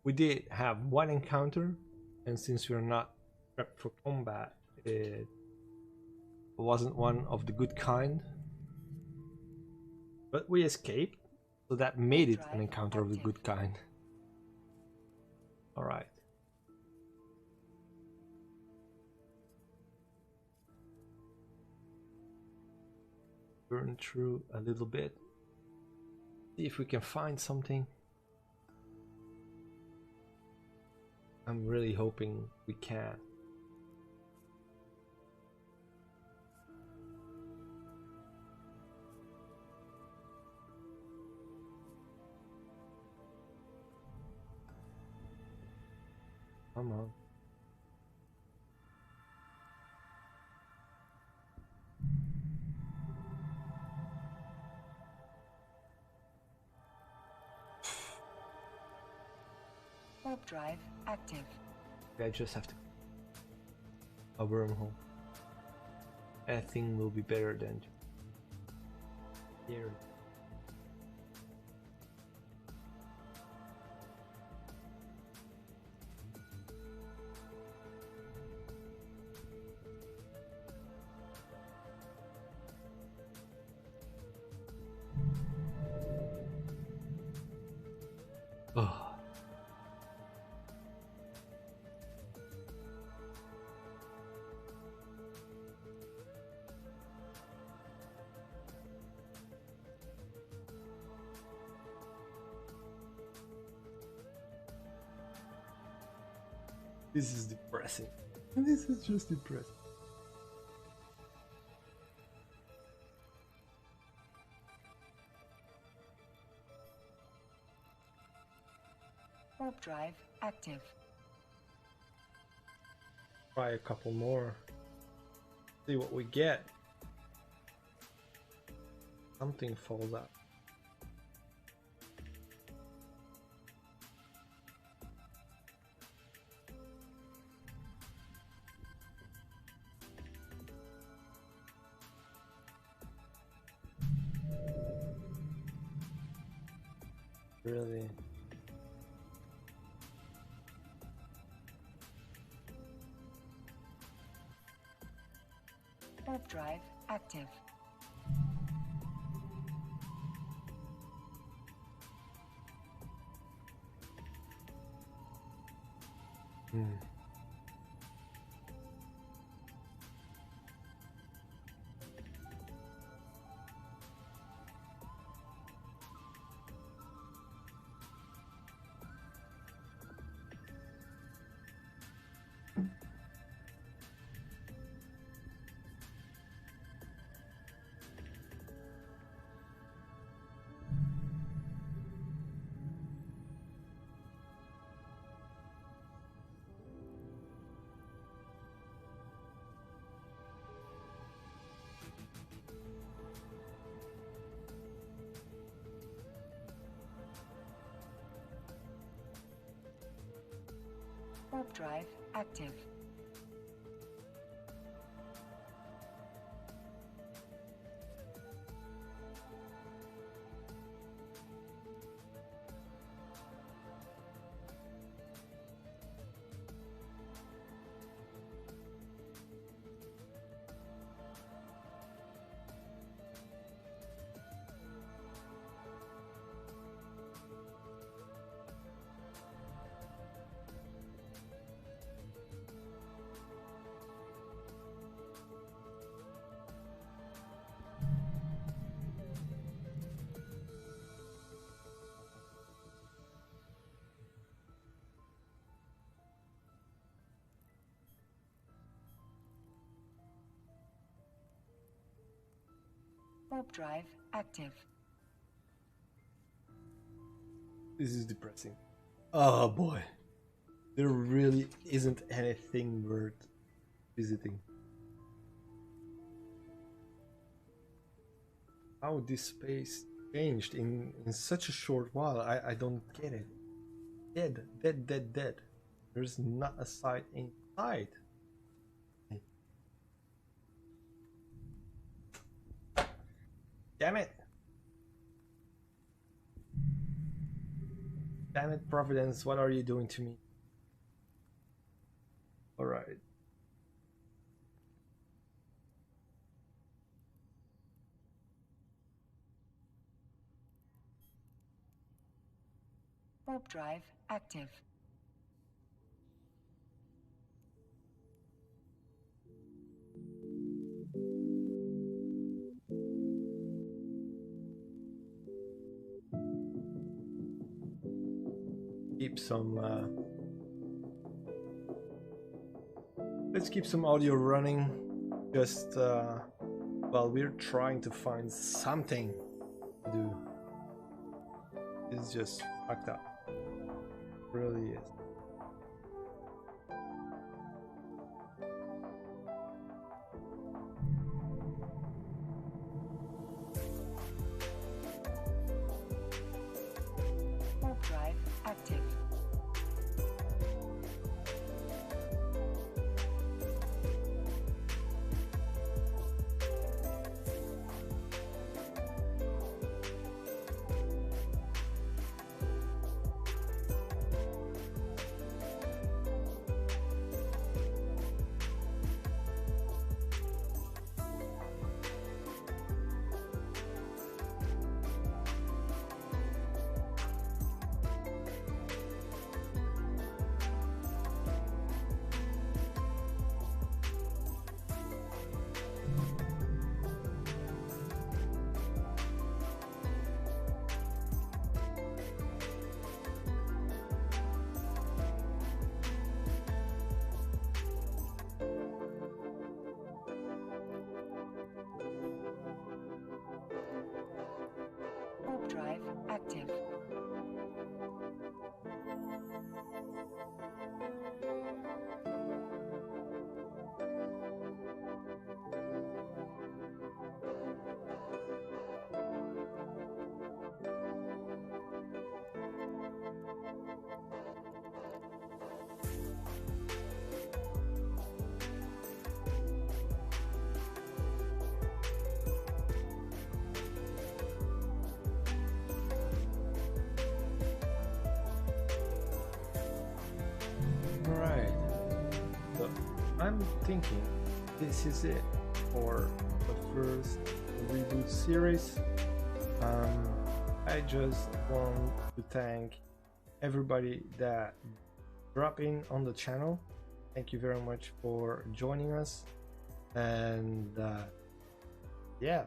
Speaker 1: We did have one encounter, and since we're not prepped for combat, it wasn't one of the good kind. But we escaped, so that made it an encounter of the good kind. Alright. Burn through a little bit. See if we can find something. I'm really hoping we can. Come on.
Speaker 2: Warp drive active.
Speaker 1: I just have to. A wormhole. Anything will be better than here. Oh. This is depressing. This is just depressing.
Speaker 2: Warp drive active.
Speaker 1: Try a couple more. See what we get. Something falls out. Really?
Speaker 2: Warp drive active. Warp drive active. Warp drive active.
Speaker 1: This is depressing. Oh boy. There really isn't anything worth visiting. How this space changed in such a short while, I don't get it. Dead, dead, dead, dead. There's not a sight in sight. Damn it! Damn it, Providence, what are you doing to me? Alright.
Speaker 2: Warp drive active.
Speaker 1: Keep some let's keep some audio running just while we're trying to find something to do. It's just fucked up. It really is.
Speaker 2: Warp drive active. Warp drive active.
Speaker 1: Alright. So I'm thinking this is it for the first reboot series. I just want to thank everybody that dropped in on the channel. Thank you very much for joining us. And yeah,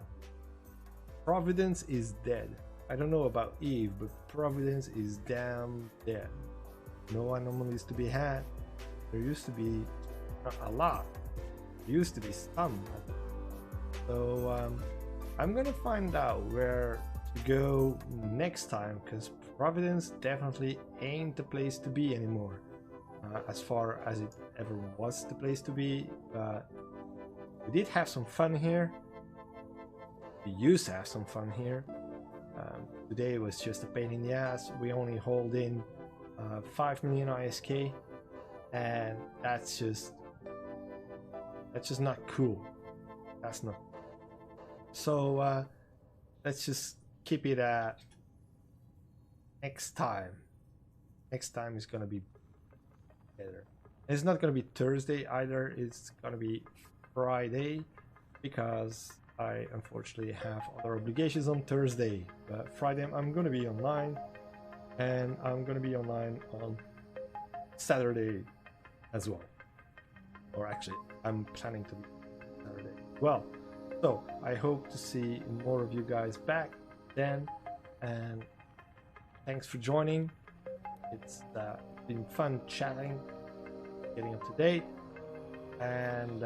Speaker 1: Providence is dead. I don't know about Eve, but Providence is damn dead. No anomalies to be had. There used to be not a lot. There used to be some. So I'm gonna find out where to go next time, because Providence definitely ain't the place to be anymore. As far as it ever was the place to be. We did have some fun here. We used to have some fun here. Today was just a pain in the ass. We only hold in 5 million ISK, and that's just not cool. That's not. So let's just keep it at next time. Next time is gonna be better. It's not gonna be Thursday either. It's gonna be Friday, because I unfortunately have other obligations on Thursday. But Friday I'm gonna be online, and I'm gonna be online on Saturday as well. Or actually, I'm planning to be Saturday. Well, so I hope to see more of you guys back then, and thanks for joining. It's been fun chatting, getting up to date, and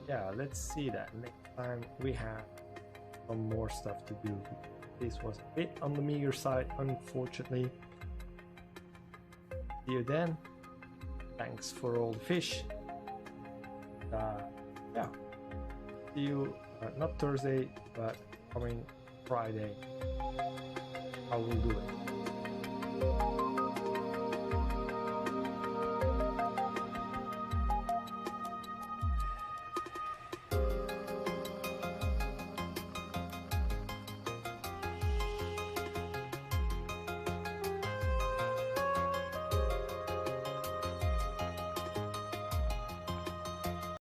Speaker 1: yeah, let's see that next time we have some more stuff to do. This was a bit on the meager side, unfortunately. See you then. Thanks for all the fish. Yeah. See you not Thursday, but coming Friday. I will do it.